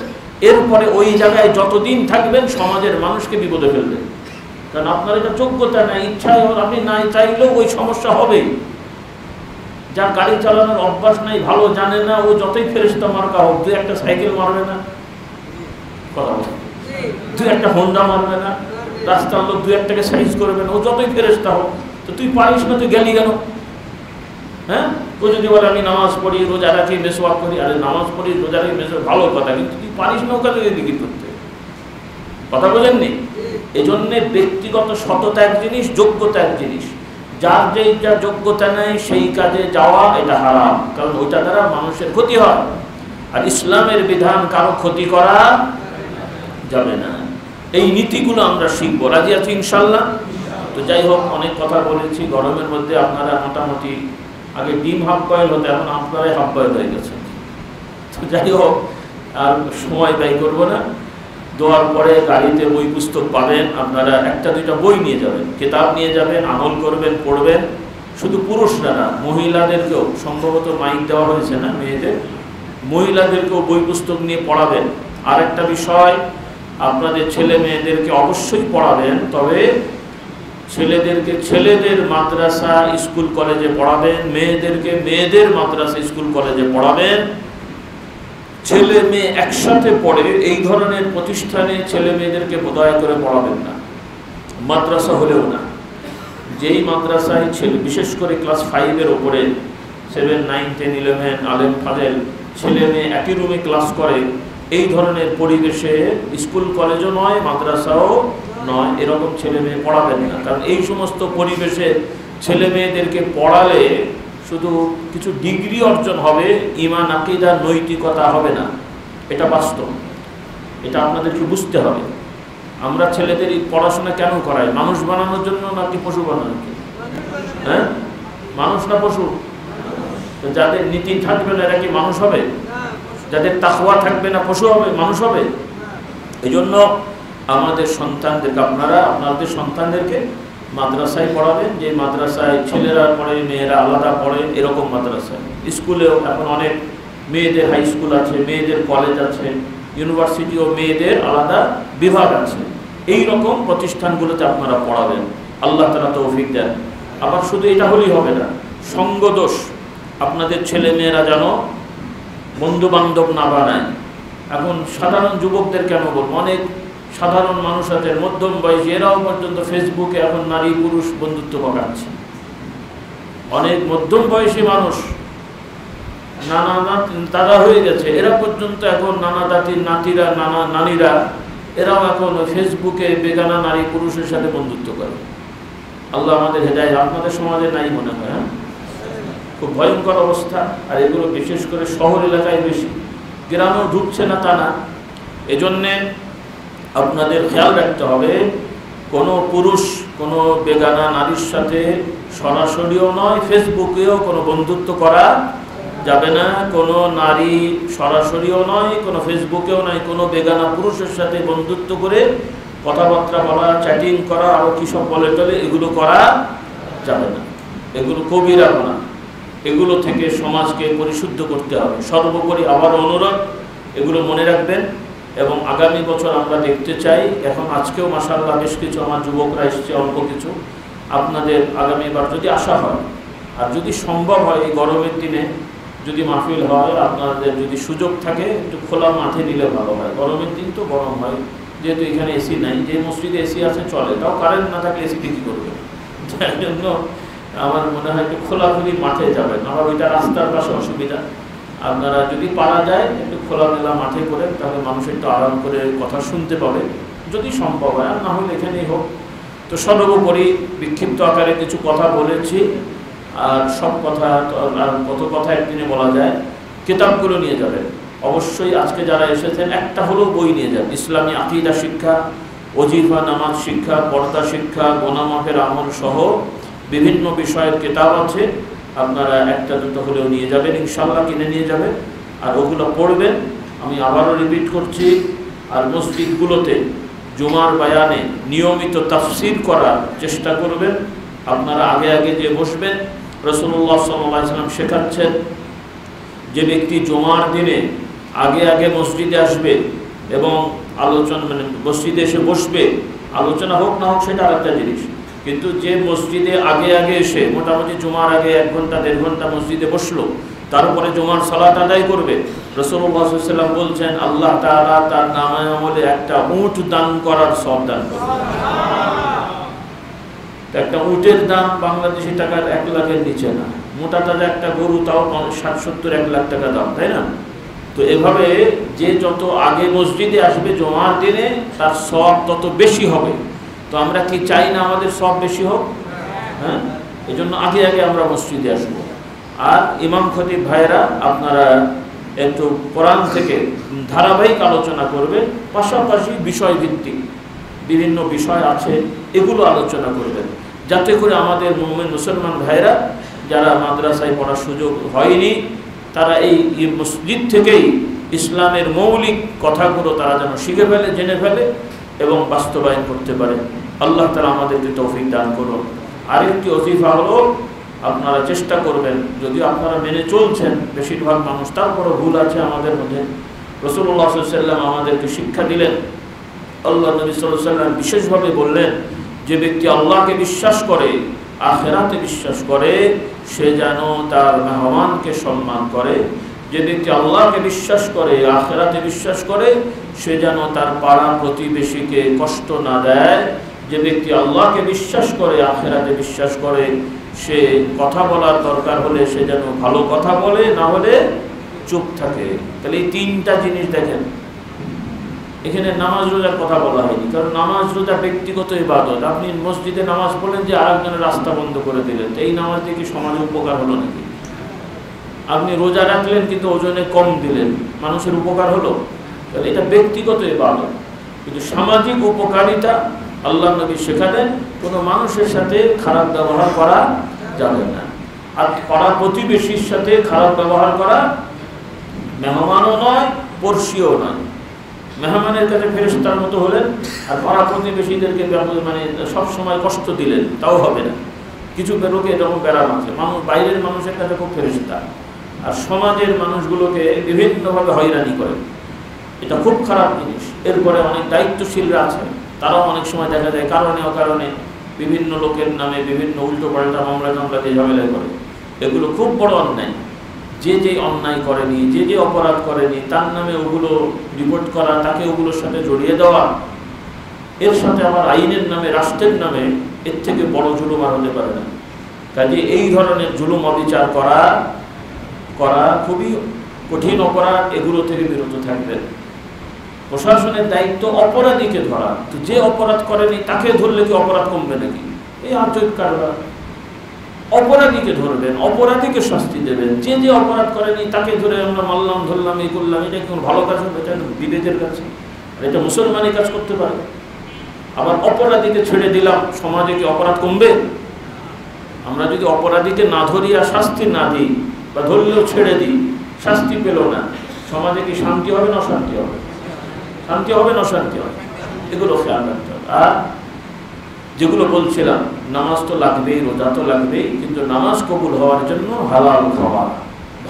এরপরে ওই জায়গায় যতদিন থাকবেন সমাজের মানুষকে বিপদে ফেলবেন। কারণ আপনার এটা যোগ্যতা নেই, ইচ্ছাই আপনি নাই চাইলেও ওই সমস্যা হবেই। যার গাড়ি চালানোর অভ্যাস নাই, ভালো জানে না, ও যতই ফেরেশতা মার্কা হোক, 2-1 সাইকেল মারবে না, কথা বল, 2-1 হোন্ডা মারবে না, রাস্তার লোক 2-1টাকে সাইজ করবে না, ও যতই ফেরেশতা হোক। তো তুই পারিস না, তুই গেলি কেন? হ্যাঁ, ও যদি বলে আমি নামাজ পড়ি, রোজা রাখি, মেসওয়াক করি, আরে নামাজ পড়ি, রোজা রাখি, মেসওয়াক ভালো কথা, কিন্তু তুই পারিস না ওখানে দিকে করতে। কথা বলেননি? এই জন্যে ব্যক্তিগত সততা এক জিনিস, যোগ্যতা এক জিনিস। যার যেটা যোগ্যতা নেই সেই কাজে যাওয়া এটা হারাম, কারণ ওইটা দ্বারা মানুষের ক্ষতি হয়। আর ইসলামের বিধান কারো ক্ষতি করা যাবে না। এই নীতিগুলো আমরা শিখবো, রাজি আছি ইনশাল্লাহ? তো যাই হোক, অনেক কথা বলেছি। গরমের মধ্যে আপনারা মোটামুটি আগে ডিম হাফ বয়েল হতো, এখন আপনারাই হাফ বয়েল হয়ে গেছে। তো যাই হোক, আর সময় ব্যয় করবো না। দোয়ার পরে গাড়িতে বই পুস্তক পাবেন, আপনারা 1-2টা বই নিয়ে যাবেন, কিতাব নিয়ে যাবেন, আমল করবেন, পড়বেন। শুধু পুরুষরা না, মহিলাদেরকেও সম্ভবত মাইক দেওয়া হয়েছে না মেয়েদের, মহিলাদেরকেও বই পুস্তক নিয়ে পড়াবেন। আর একটা বিষয়, আপনাদের ছেলে মেয়েদেরকে অবশ্যই পড়াবেন, তবে ছেলেদেরকে ছেলেদের মাদ্রাসা স্কুল কলেজে পড়াবেন, মেয়েদেরকে মেয়েদের মাদ্রাসা স্কুল কলেজে পড়াবেন। ছেলে মেয়ে একসাথে পড়ে এই ধরনের প্রতিষ্ঠানে ছেলে মেয়েদেরকে দয়া করে পড়াবেন না, মাদ্রাসা হলেও না। যেই মাদ্রাসায় ছেলে বিশেষ করে ক্লাস 5-এর ওপরে 7, 9, 10, 11 আলেম ফাজেল ছেলে মেয়ে একই রুমে ক্লাস করে, এই ধরনের পরিবেশে স্কুল কলেজও নয়, মাদ্রাসাও নয়, এরকম ছেলে মেয়ে পড়াবেন না। কারণ এই সমস্ত পরিবেশে ছেলে মেয়েদেরকে পড়ালে শুধু কিছু ডিগ্রি অর্জন হবে, ঈমান আকীদা নৈতিকতা হবে না। এটা বাস্তব, এটা আপনাদেরকে বুঝতে হবে। আমরা ছেলেদের পড়াশোনা কেন করাই? মানুষ বানানোর জন্য নাকি পশু বানানোর জন্য? হ্যাঁ, মানুষ না পশু? যাদের নীতি থাকবে না এরা কি মানুষ হবে? যাদের তাকওয়া থাকবে না পশু হবে, মানুষ হবে? এই জন্য আমাদের সন্তানদেরকে, আপনারা আপনাদের সন্তানদেরকে মাদ্রাসায় পড়াবেন, যে মাদ্রাসায় ছেলেরা পড়ে মেয়েরা আলাদা পড়ে, এরকম মাদ্রাসায়। স্কুলেও এখন অনেক মেয়েদের হাই স্কুল আছে, মেয়েদের কলেজ আছে, ইউনিভার্সিটি ও মেয়েদের আলাদা বিভাগ আছে। এই রকম প্রতিষ্ঠানগুলোতে আপনারা পড়াবেন, আল্লাহ তাআলা তৌফিক দেন। আবার শুধু এটা হলেই হবে না, সঙ্গদোষ আপনাদের ছেলে মেয়েরা যেন বন্ধু বান্ধব না বানায়। এখন সাধারণ যুবকদের কেন বলবো, অনেক সাধারণ মানুষ আছে মধ্যম বয়সী, এরাও পর্যন্ত ফেসবুকে এখন নারী পুরুষ বন্ধুত্ব পাকাচ্ছে। অনেক মধ্যম বয়সী মানুষ তারা হয়ে গেছে, এরা পর্যন্ত এখন নানা জাতির নাতিরা নানা নারীরা এরাও এখন ফেসবুকে বেগানা নারী পুরুষের সাথে বন্ধুত্ব করে। আল্লাহ আমাদের হেদায়েত। আপনাদের সমাজে নাই মনে হয়? হ্যাঁ, খুব ভয়ঙ্কর অবস্থা। আর এগুলো বিশেষ করে শহর এলাকায় বেশি, গ্রামেও ঢুকছে না তা না। এজন্যে আপনাদের খেয়াল রাখতে হবে, কোনো পুরুষ কোনো বেগানা নারীর সাথে সরাসরিও নয়, ফেসবুকেও কোনো বন্ধুত্ব করা যাবে না। কোনো নারী সরাসরিও নয়, কোনো ফেসবুকেও নয়, কোনো বেগানা পুরুষের সাথে বন্ধুত্ব করে কথাবার্তা বলা, চ্যাটিং করা, আরও কী সব বলে টলে, এগুলো করা যাবে না। এগুলো কবিরা গুনাহ, এগুলো থেকে সমাজকে পরিশুদ্ধ করতে হবে। সর্বোপরি আবার অনুরোধ, এগুলো মনে রাখবেন। এবং আগামী বছর আমরা দেখতে চাই, এখন আজকেও মাশাআল্লাহ বেশ কিছু আমার যুবকরা এসছে, অল্প কিছু, আপনাদের আগামীবার যদি আসা হয় আর যদি সম্ভব হয় এই গরমের দিনে যদি মাহফিল হয়, আপনাদের যদি সুযোগ থাকে একটু খোলা মাঠে নিলে ভালো হয়। গরমের দিন তো গরম হয়, যেহেতু এখানে এসি নাই, যে মসজিদে এসি আছে চলে, তাও কারেন্ট না থাকলে এসি বিক্রি করবে। তাই জন্য আমার মনে হয় একটু খোলাখুলি মাঠে যাবেন। আবার ওইটা রাস্তার পাশে অসুবিধা, আপনারা যদি পারা যায় একটু খোলামেলা মাঠে করে, তাহলে মানুষ একটু আরাম করে কথা শুনতে পাবে, যদি সম্ভব হয়। আর না হলে এখানেই হোক। তো সর্বোপরি বিক্ষিপ্ত আকারে কিছু কথা বলেছি, আর সব কথা আর কত কথা একদিনে বলা যায়। কিতাবগুলো নিয়ে যাবেন অবশ্যই। আজকে যারা এসেছেন একটা হলেও বই নিয়ে যান। ইসলামী আকীদা শিক্ষা, ওজিফা নামাজ শিক্ষা, পর্দা শিক্ষা, গোনা মাফের আমল সহ বিভিন্ন বিষয়ের কিতাব আছে, আপনারা একটা দুটো হলেও নিয়ে যাবেন ইনশাআল্লাহ, কিনে নিয়ে যাবেন আর ওগুলো পড়বেন। আমি আবারও রিপিট করছি, আর মসজিদগুলোতে জুমার বায়ানে নিয়মিত তাফসীর করার চেষ্টা করবেন। আপনারা আগে আগে যে বসবেন, রাসূলুল্লাহ সাল্লাল্লাহু আলাইহি ওয়াসাল্লাম শেখাচ্ছেন যে ব্যক্তি জুমার দিনে আগে আগে মসজিদে আসবে এবং আলোচনা মানে মসজিদে এসে বসবে, আলোচনা হোক না হোক সেটা আরেকটা জিনিস, কিন্তু যে মসজিদে আগে আগে এসে মোটামুটি জুমার আগে 1 ঘন্টা 1.5 ঘন্টা মসজিদে বসলো, তারপরে জুমার সালাত আদায় করবে, রাসূলুল্লাহ সাল্লাল্লাহু আলাইহি ওয়াসাল্লাম বলছেন আল্লাহ তাআলা তার নামায়ে আমলে একটা উট দান করার সওয়াব দান করবেন। একটা উটের দাম বাংলাদেশি টাকার 1 লাখের নিচে না, মোটা তাজা একটা গরু তাও 60-70-1 লাখ টাকা দাম, তাই না? তো এভাবে যে যত আগে মসজিদে আসবে জুমার দিনে তার সওয়াব তত বেশি হবে। তো আমরা কি চাই না আমাদের সওয়াব বেশি হোক? হ্যাঁ, এই জন্য আগে আগে আমরা মসজিদে আসবো। আর ইমাম খতিব ভাইরা আপনারা একটু কোরআন থেকে ধারাবাহিক আলোচনা করবেন, পাশাপাশি বিষয়ভিত্তিক বিভিন্ন বিষয় আছে এগুলো আলোচনা করবেন, যাতে করে আমাদের মুমিন মুসলমান ভাইরা যারা মাদ্রাসায় পড়ার সুযোগ হয়নি তারা এই মসজিদ থেকেই ইসলামের মৌলিক কথাগুলো তারা যেন শিখে ফেলে, জেনে ফেলে এবং বাস্তবায়ন করতে পারে। আল্লাহ তাআলা আমাদেরকে তৌফিক দান করুন। আরেকটি ওজিফা হলো, আপনারা চেষ্টা করবেন, যদিও আপনারা মেনে চলছেন বেশিরভাগ মানুষ, তারপরও ভুল আছে আমাদের মধ্যে। রাসূলুল্লাহ সাল্লাল্লাহু আলাইহি ওয়াসাল্লাম আমাদেরকে শিক্ষা দিলেন, আল্লাহ নবী সাল্লাল্লাহু আলাইহি ওয়াসাল্লাম বিশেষভাবে বললেন যে ব্যক্তি আল্লাহকে বিশ্বাস করে, আখিরাতে বিশ্বাস করে, সে যেন তার মেহমানকে সম্মান করে, যে ব্যক্তি আল্লাহকে বিশ্বাস করে, আখিরাতে বিশ্বাস করে, সে যেন তার পাড়া প্রতিবেশীকে কষ্ট না দেয়। যে ব্যক্তি আল্লাহকে বিশ্বাস করে, আখিরাতে বিশ্বাস করে, সে কথা বলার দরকার হলে সে যেন ভালো কথা বলে, না হলে চুপ থাকে। তাহলে এই তিনটা জিনিস দেখেন। এখানে নামাজ রোজার কথা বলা হয়নি, কারণ নামাজ রোজা ব্যক্তিগত ইবাদত। আপনি মসজিদে নামাজ পড়লেন, যে আরেকজনের রাস্তা বন্ধ করে দিলেন, এই নামাজ দিয়ে কি সমাজে উপকার হলো নাকি? আপনি রোজা রাখলেন কিন্তু ওজনে কম দিলেন, মানুষের উপকার হলো? তাহলে এটা ব্যক্তিগত ইবাদত। কিন্তু সামাজিক উপকারিতা আল্লাহ নবী শেখালেন, কোনো মানুষের সাথে খারাপ ব্যবহার করা যাবে না। আর পাড়া প্রতিবেশীর সাথে খারাপ ব্যবহার করা, মেহমানও নয়, পড়শিও নয়। মেহমানের কাছে ফেরেশতার মতো হলেন, আর পাড়া প্রতিবেশীদেরকে মানে সবসময় কষ্ট দিলেন, তাও হবে না। কিছু রোগে এরকম ব্যারাম আছে, মানুষ বাইরের মানুষের কাছে খুব ফেরেশতা, আর সমাজের মানুষগুলোকে বিভিন্নভাবে হয়রানি করে। এটা খুব খারাপ জিনিস। এরপরে অনেক দায়িত্বশীলরা আছেন, তারাও অনেক সময় দেখা যায় কারণে অকারণে বিভিন্ন লোকের নামে বিভিন্ন উল্টো পাল্টা মামলা দিয়ে ঝামেলা করে। এগুলো খুব বড় অন্যায়। যে অন্যায় করেনি, যে অপরাধ করেনি, তার নামে ওগুলো রিপোর্ট করা, তাকে ওগুলোর সাথে জড়িয়ে দেওয়া, এর সাথে আবার আইনের নামে, রাষ্ট্রের নামে, এর থেকে বড় জুলুম আর হতে পারে না। কাজে এই ধরনের জুলুম অবিচার করা খুবই কঠিন অপরাধ। এগুলো থেকে বিরত থাকবেন। প্রশাসনের দায়িত্ব অপরাধীকে ধরা, তো যে অপরাধ করেনি তাকে ধরলে কি অপরাধ কমবে নাকি? এই আজব কারবার। অপরাধীকে ধরবেন, অপরাধীকে শাস্তি দেবেন। যে অপরাধ করেনি তাকে ধরে আমরা মারলাম, ধরলাম, এই করলাম, এটা কি ভালো কাজ হবে? এটা বিবেকের কাছে, এটা মুসলমানই কাজ করতে পারে। আবার অপরাধীকে ছেড়ে দিলাম, সমাজে কি অপরাধ কমবে? আমরা যদি অপরাধীকে না ধরি আর শাস্তি না দিই, বা ধরলেও ছেড়ে দিই, শাস্তি পেল না, সমাজে কি শান্তি হবে না অশান্তি হবে? শান্তি হবে না অশান্তি হবে? এগুলো খেয়াল রাখতে হবে। আর যেগুলো বলছিলাম, নামাজ তো লাগবেই, রোজা তো লাগবেই, কিন্তু নামাজ কবুল হওয়ার জন্য হালাল খাওয়া,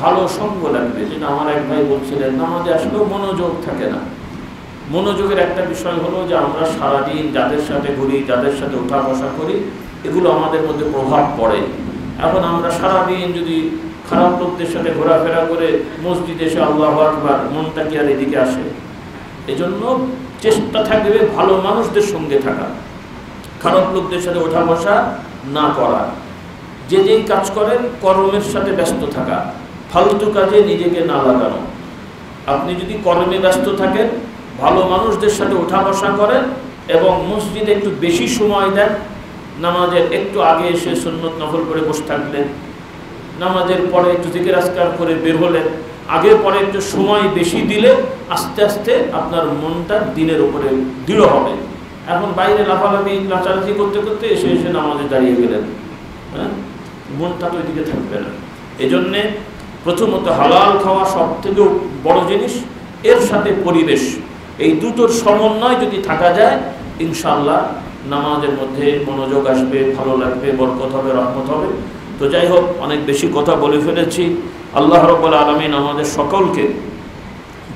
ভালো সঙ্গ লাগবে। যেটা আমার এক ভাই বলছিলেন, নামাজে আসলেও মনোযোগ থাকে না। মনোযোগের একটা বিষয় হলো যে আমরা সারাদিন যাদের সাথে ঘুরি, যাদের সাথে উঠা বসা করি, এগুলো আমাদের মধ্যে প্রভাব পড়ে। এখন আমরা সারাদিন যদি খারাপ লোকদের সাথে ঘোরাফেরা করে মসজিদে এসে আল্লাহু আকবার, মনটা কি আর এদিকে আসে? এজন্য চেষ্টা থাকবে ভালো মানুষদের সঙ্গে থাকা, খারাপ লোকদের সাথে ওঠা বসা না করা। যেই কাজ করেন কর্মের সাথে ব্যস্ত থাকা, ফালতু কাজে নিজেকে না লাগানো। আপনি যদি কর্মে ব্যস্ত থাকেন, ভালো মানুষদের সাথে ওঠা বসা করেন, এবং মসজিদে একটু বেশি সময় দেন, নামাজের একটু আগে এসে সুন্নত নফল করে বসে থাকলেন, নামাজের পরে একটু জিকির আজকার করে বের হলেন, আগে পরে একটু সময় বেশি দিলে আস্তে আস্তে আপনার মনটা দিনের উপরে দৃঢ় হবে। এখন বাইরে লাফালাফি নাচানাচি করতে করতে এসে নামাজে দাঁড়িয়ে গেলেন, হ্যাঁ, মনটা তো ওইদিকে থাকবে না। এজন্যে প্রথমত হালাল খাওয়া সব থেকে বড় জিনিস, এর সাথে পরিবেশ, এই দুটোর সমন্বয় যদি থাকা যায়, ইনশাআল্লাহ নামাজের মধ্যে মনোযোগ আসবে, ভালো লাগবে, বরকত হবে, রহমত হবে। তো যাই হোক, অনেক বেশি কথা বলে ফেলেছি। আল্লাহ রাব্বুল আলামিন আমাদের সকলকে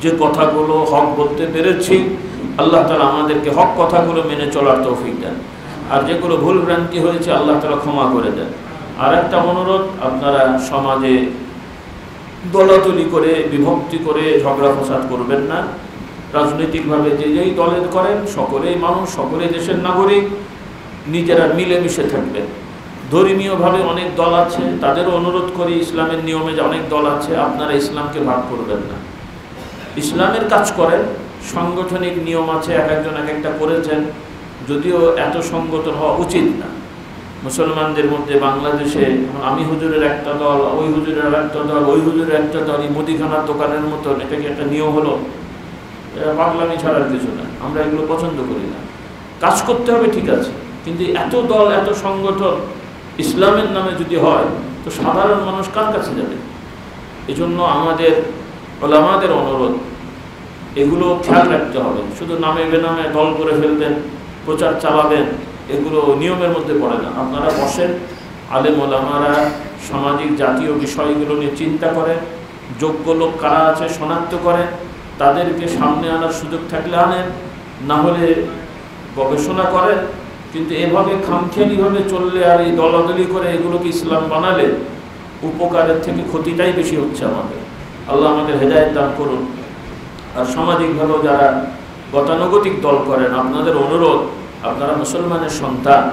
যে কথাগুলো হক বলতে পেরেছি, আল্লাহ তাআলা আমাদেরকে হক কথাগুলো মেনে চলার তৌফিক দেন, আর যেগুলো ভুল ভ্রান্তি হয়েছে আল্লাহ তাআলা ক্ষমা করে দেন। আর একটা অনুরোধ, আপনারা সমাজে দলাদলি করে, বিভক্তি করে ঝগড়া ফসাদ করবেন না। রাজনৈতিকভাবে যেই দলের করেন, সকলেই মানুষ, সকলেই দেশের নাগরিক, নিজেরা মিলেমিশে থাকবেন। ধর্মীয়ভাবে অনেক দল আছে, তাদেরও অনুরোধ করি, ইসলামের নিয়মে যে অনেক দল আছে, আপনারা ইসলামকে ভাগ করবেন না। ইসলামের কাজ করেন, সাংগঠনিক নিয়ম আছে, এক একজন এক একটা করেছেন, যদিও এত সংগঠন হওয়া উচিত না। মুসলমানদের মধ্যে বাংলাদেশে আমি হুজুরের একটা দল, ওই হুজুরের একটা দল, ওই হুজুরের একটা দল, এই মুদিখানার দোকানের মতন, এটা কি একটা নিয়ম হলো? পাগলামি ছাড়ার কিছু না। আমরা এগুলো পছন্দ করি না। কাজ করতে হবে ঠিক আছে, কিন্তু এত দল, এত সংগঠন ইসলামের নামে যদি হয়, তো সাধারণ মানুষ কার কাছে যাবে? এজন্য আমাদের ওলামাদের অনুরোধ, এগুলো খেয়াল রাখতে হবে। শুধু নামে বেনামে দল করে ফেলবেন, প্রচার চালাবেন, এগুলো নিয়মের মধ্যে পড়ে না। আপনারা বসেন, আলেম ওলামারা সামাজিক জাতীয় বিষয়গুলো নিয়ে চিন্তা করেন, যোগ্য লোক কারা আছে শনাক্ত করেন, তাদেরকে সামনে আনার সুযোগ থাকলে আনেন, না হলে গবেষণা করেন। কিন্তু এভাবে খামখেয়ালিভাবে চললে আর এই দলাদলি করে এগুলোকে ইসলাম বানালে উপকারের থেকে ক্ষতিটাই বেশি হচ্ছে আমাদের। আল্লাহ আমাদের হেদায়েত দান করুন। আর সামাজিকভাবেও যারা গতানুগতিক দল করেন, আপনাদের অনুরোধ, আপনারা মুসলমানের সন্তান,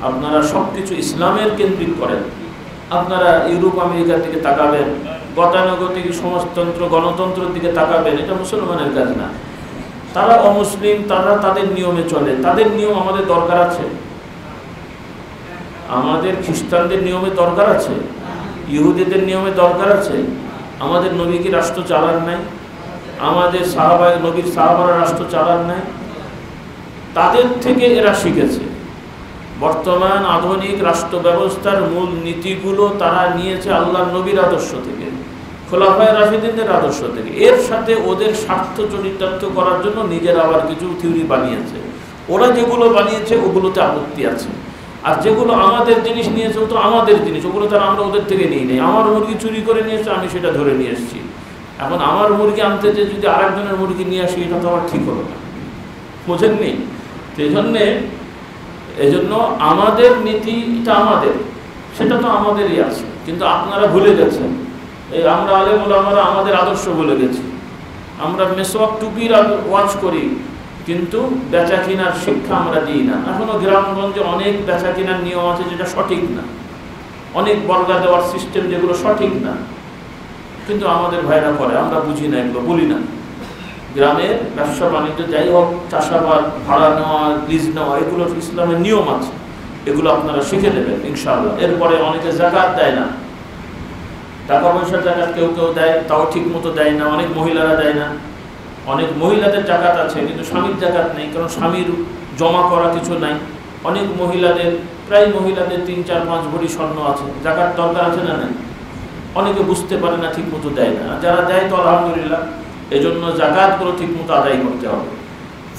আপনারা সব কিছু ইসলামের কেন্দ্রিক করেন। আপনারা ইউরোপ আমেরিকার দিকে তাকাবেন, গতানুগতিক সমাজতন্ত্র গণতন্ত্রের দিকে তাকাবেন, এটা মুসলমানের কাজ না। তারা অমুসলিম, তারা তাদের নিয়মে চলে, তাদের নিয়ম আমাদের দরকার আছে? আমাদের খ্রিস্টানদের নিয়মে দরকার আছে? ইহুদিদের নিয়মে দরকার আছে? আমাদের নবী কি রাষ্ট্র চালান নাই? আমাদের নবীর সাহাবারা রাষ্ট্র চালান নাই? তাদের থেকে এরা শিখেছে। বর্তমান আধুনিক রাষ্ট্র ব্যবস্থার মূল নীতিগুলো তারা নিয়েছে আল্লাহর নবীর আদর্শ থেকে, খোলাফায়ে রাশিদিনদের আদর্শ থেকে। এর সাথে ওদের স্বার্থ চরিতার্থ করার জন্য নিজের আবার কিছু থিওরি বানিয়েছে। ওরা যেগুলো বানিয়েছে ওগুলোতে আপত্তি আছে, আর যেগুলো আমাদের জিনিস নিয়েছে ও তো আমাদের জিনিস, ওগুলো তারা আমরা ওদের থেকে নিই নেই। আমার মুরগি চুরি করে নিয়ে এসছে, আমি সেটা ধরে নিয়ে এসেছি। এখন আমার মুরগি আনতে যে যদি আরেকজনের মুরগি নিয়ে আসি, এটা তো আমার ঠিক হলো না, বোঝেননি? এজন্য আমাদের নীতিটা আমাদের, সেটা তো আমাদেরই আছে, কিন্তু আপনারা ভুলে গেছেন। এই আমরা আলেম ওলামারা আমাদের আদর্শ ভুলে গেছি। আমরা মেসওয়াক টুপির ওয়াজ করি, কিন্তু বেচা কেনার শিক্ষা আমরা দিই না। এখনো গ্রামগঞ্জে অনেক বেচা কেনার নিয়ম আছে যেটা সঠিক না, অনেক বর্গা দেওয়ার সিস্টেম যেগুলো সঠিক না, কিন্তু আমাদের ভাইরা করে, আমরা বুঝি না, এগুলো বলি না। গ্রামের ব্যবসা বাণিজ্য যাই হোক, চাষাবাদ, ভাড়া নেওয়া, লিজ নেওয়া, এগুলোর ইসলামের নিয়ম আছে, এগুলো আপনারা শিখে নেবেন ইনশাআল্লাহ। এরপরে অনেকে যাকাত দেয় না, টাকা পয়সার জাকাত কেউ কেউ দেয়, তাও ঠিক মতো দেয় না। অনেক মহিলারা দেয় না, অনেক মহিলাদের জাকাত আছে কিন্তু স্বামীর জাকাত নেই, কারণ স্বামীর জমা করা কিছু নাই। অনেক মহিলাদের, প্রায় মহিলাদের 3, 4, 5 ভরি স্বর্ণ আছে, জাকাত দরকার আছে না নাই? অনেকে বুঝতে পারে না, ঠিক মতো দেয় না। যারা দেয় তো আলহামদুলিল্লাহ। এজন্য জাকাতগুলো ঠিক মতো আদায় করতে হবে।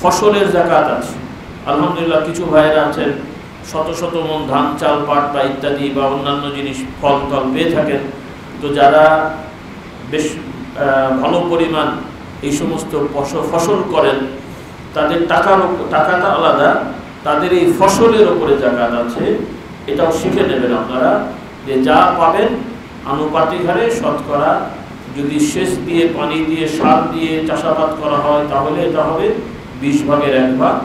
ফসলের জাকাত আছে আলহামদুলিল্লাহ, কিছু ভাইয়েরা আছেন শত শত মন ধান, চাল, পাট বা ইত্যাদি বা অন্যান্য জিনিস ফল টল পেয়ে থাকেন। তো যারা বেশ ভালো পরিমাণ এই সমস্ত ফসল করেন, তাদের টাকাটা আলাদা, তাদের এই ফসলের ওপরে জাকাত আছে। এটাও শিখে নেবেন আপনারা, যে যা পাবেন আনুপাতিক হারে শতকরা, যদি সেচ দিয়ে, পানি দিয়ে, সার দিয়ে চাষাবাদ করা হয় তাহলে এটা হবে 20 ভাগের 1 ভাগ।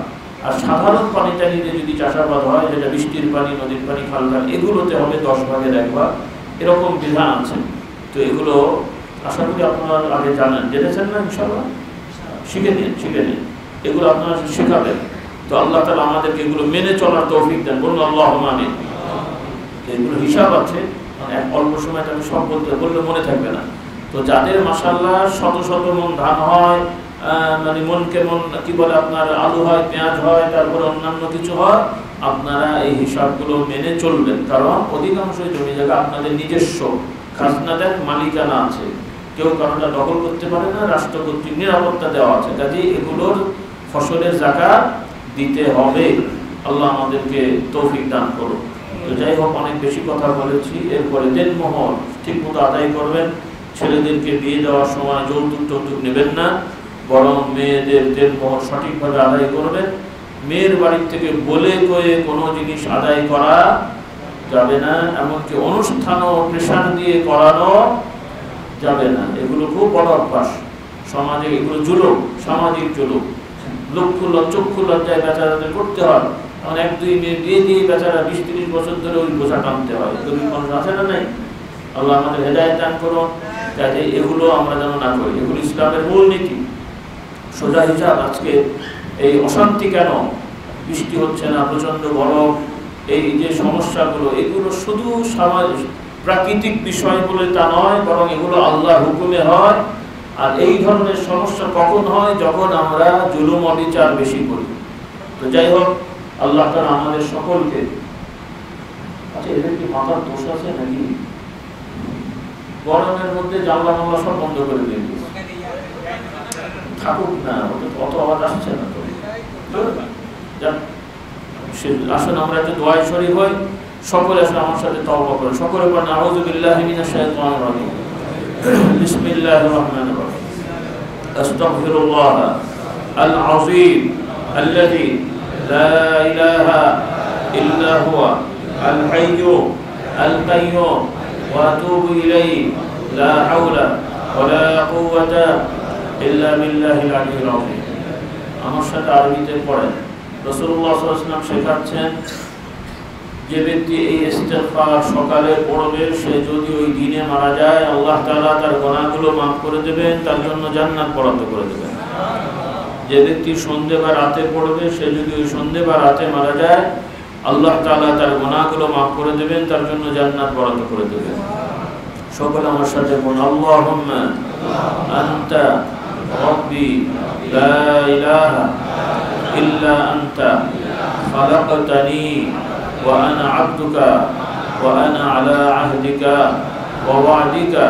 আর সাধারণ পানি টানি দিয়ে যদি চাষাবাদ হয়, যেটা বৃষ্টির পানি, নদীর পানি, খালখাল, এগুলোতে হবে 10 ভাগের 1 ভাগ। এরকম বিধান আছে। তো এগুলো আশা করি আপনারা আগে জানেন, জেনেছেন না? ইনশাআল্লাহ শিখে নিন, এগুলো আপনারা শেখাবেন। তো আল্লাহ তাআলা আমাদেরকে এগুলো মেনে চলার তৌফিক দেন, বলুন আল্লাহুম্মা আমিন। এগুলো হিসাব আছে, অল্প সময় আমি সব বললে মনে থাকবে না। তো যাদের মাশাআল্লাহ শত শত মন ধান হয়, মানে মনকে মন কি বলে আপনার আলু হয়, পেঁয়াজ হয়, তারপরে অন্যান্য কিছু হয়, আপনারা এই হিসাবগুলো মেনে চলবেন। কারণ অধিকাংশ জমি জায়গা আপনাদের নিজস্ব, খাজনা দেন, মালিকানা আছে, কেউ কারোটা দখল করতে পারে না, রাষ্ট্র কর্তৃক নিরাপত্তা দেওয়া আছে। কাজেই এগুলোর ফসলের জাকাত দিতে হবে। আল্লাহ আমাদেরকে তৌফিক দান করুন। তো যাই হোক, অনেক বেশি কথা বলেছি। এরপরে দেনমোহর ঠিক মতো আদায় করবেন। ছেলেদেরকে বিয়ে দেওয়ার সময় যৌতুক নেবেন না, বরং মেয়েদের দেনমোহর সঠিকভাবে আদায় করবেন। মেয়ের বাড়ির থেকে বলে কয়ে কোনো জিনিস আদায় করা যাবে না, এমনকি অনুষ্ঠানও প্রেশার দিয়ে করানো যাবে না। এগুলো খুব বড় অভ্যাস সমাজে, এগুলো জুলুম, সামাজিক জুলুম। চক্ষু লজ্জায় বেচারাদের করতে হয়। কারণ 1-2 মেয়ে বিয়ে দিয়ে বেচারা 20-30 বছর ধরে ওই বোঝা টানতে হয়। গরিব মানুষ আছে না নাই? আল্লাহ আমাদের হেদায়েত দান করুন, যাতে এগুলো আমরা যেন না করি। এগুলো ইসলামের মূল নীতি। সোজা হিসাব, আজকে এই অশান্তি কেন, বৃষ্টি হচ্ছে না, প্রচন্ড গরম, এই যে সমস্যাগুলো, এগুলো শুধু প্রাকৃতিক বিষয় বলে তা নয়, বরং এগুলো আল্লাহর হুকুমে হয়। আর এই ধরনের সমস্যা কখন হয়? যখন আমরা জুলুম অবিচার বেশি করি। তো যাই হোক, আল্লাহ তাআলা আমাদের সকলকে, আচ্ছা এদের কি মাথার দোষ আছে নাকি? গরমের মধ্যে জানলা মামলা সব বন্ধ করে দিয়ে থাকুক না, অত আওয়াজ আসছে না তো। আসুন আমরা একটু দোয়ায় শরীক হই। সকলে আসলে আমার সাথে তওবা করেন। সকলে বলেন আউযু বিল্লাহি মিনাশ শাইতানির রাজিম। বিসমিল্লাহির রহমানির রহিম। আস্তাগফিরুল্লাহ আল আযীম আল্লাযী লা ইলাহা ইল্লা হুয়া আল হাইয়্যু আল কাইয়্যুম ওয়া আতুবু ইলাইহি লা হাওলা ولا قوة إلا بالله العلي العظيم আমার সাথে আরবিতে পড়েন রাসূলুল্লাহ সাল্লাল্লাহু আলাইহি ওয়াসাল্লাম শেখাচ্ছেন যে ব্যক্তি এই ইস্তিগফার সকালে পড়বে সে যদি ওই দিনে মারা যায় আল্লাহ তাআলা তার গুনাহগুলো maaf করে দেবেন তার জন্য জান্নাত বরাদ্দ করে দেবেন যে ব্যক্তি সন্ধ্যা বা রাতে পড়বে সে যদি ওই সন্ধ্যা বা রাতে মারা যায় আল্লাহ তাআলা তার গুনাহগুলো maaf করে দেবেন তার জন্য জান্নাত বরাদ্দ করে দেবেন সকলে আমার সাথে বলুন আল্লাহুম্মা আনতা রাব্বি লা ইলাহা ইল্লা আনতা খালাকতানি ওয়া আনা আবদুকা ওয়া আনা আলা আহদিকা ওয়া ওয়া'দিকা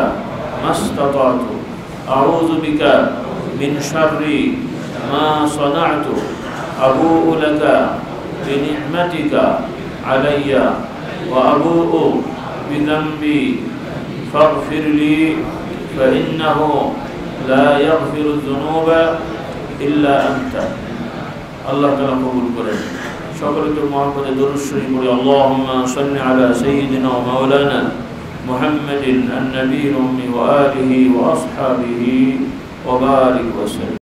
মাস্তাতা'তু আউযু বিকা মিন শাররি মা সানা'তু আবু'ু লাকা বিনি'মাতিকা আলাইয়া ওয়া আবু'ু বিযামবি فاغفر لي فإنه لا يغفر الذنوب إلا أنت الله تعالى قبول করেন সকলকে মুহাম্মদে দরুদ শরীফ পড়ি আল্লাহুম্মা সাল্লি আলা সাইয়্যিদিনা ওয়া মাওলানা মুহাম্মাদিন আন-নবিয়্যিল উম্মি ওয়া আলিহি ওয়া আসহাবিহি ওয়া বারিক ওয়া সাল্লিম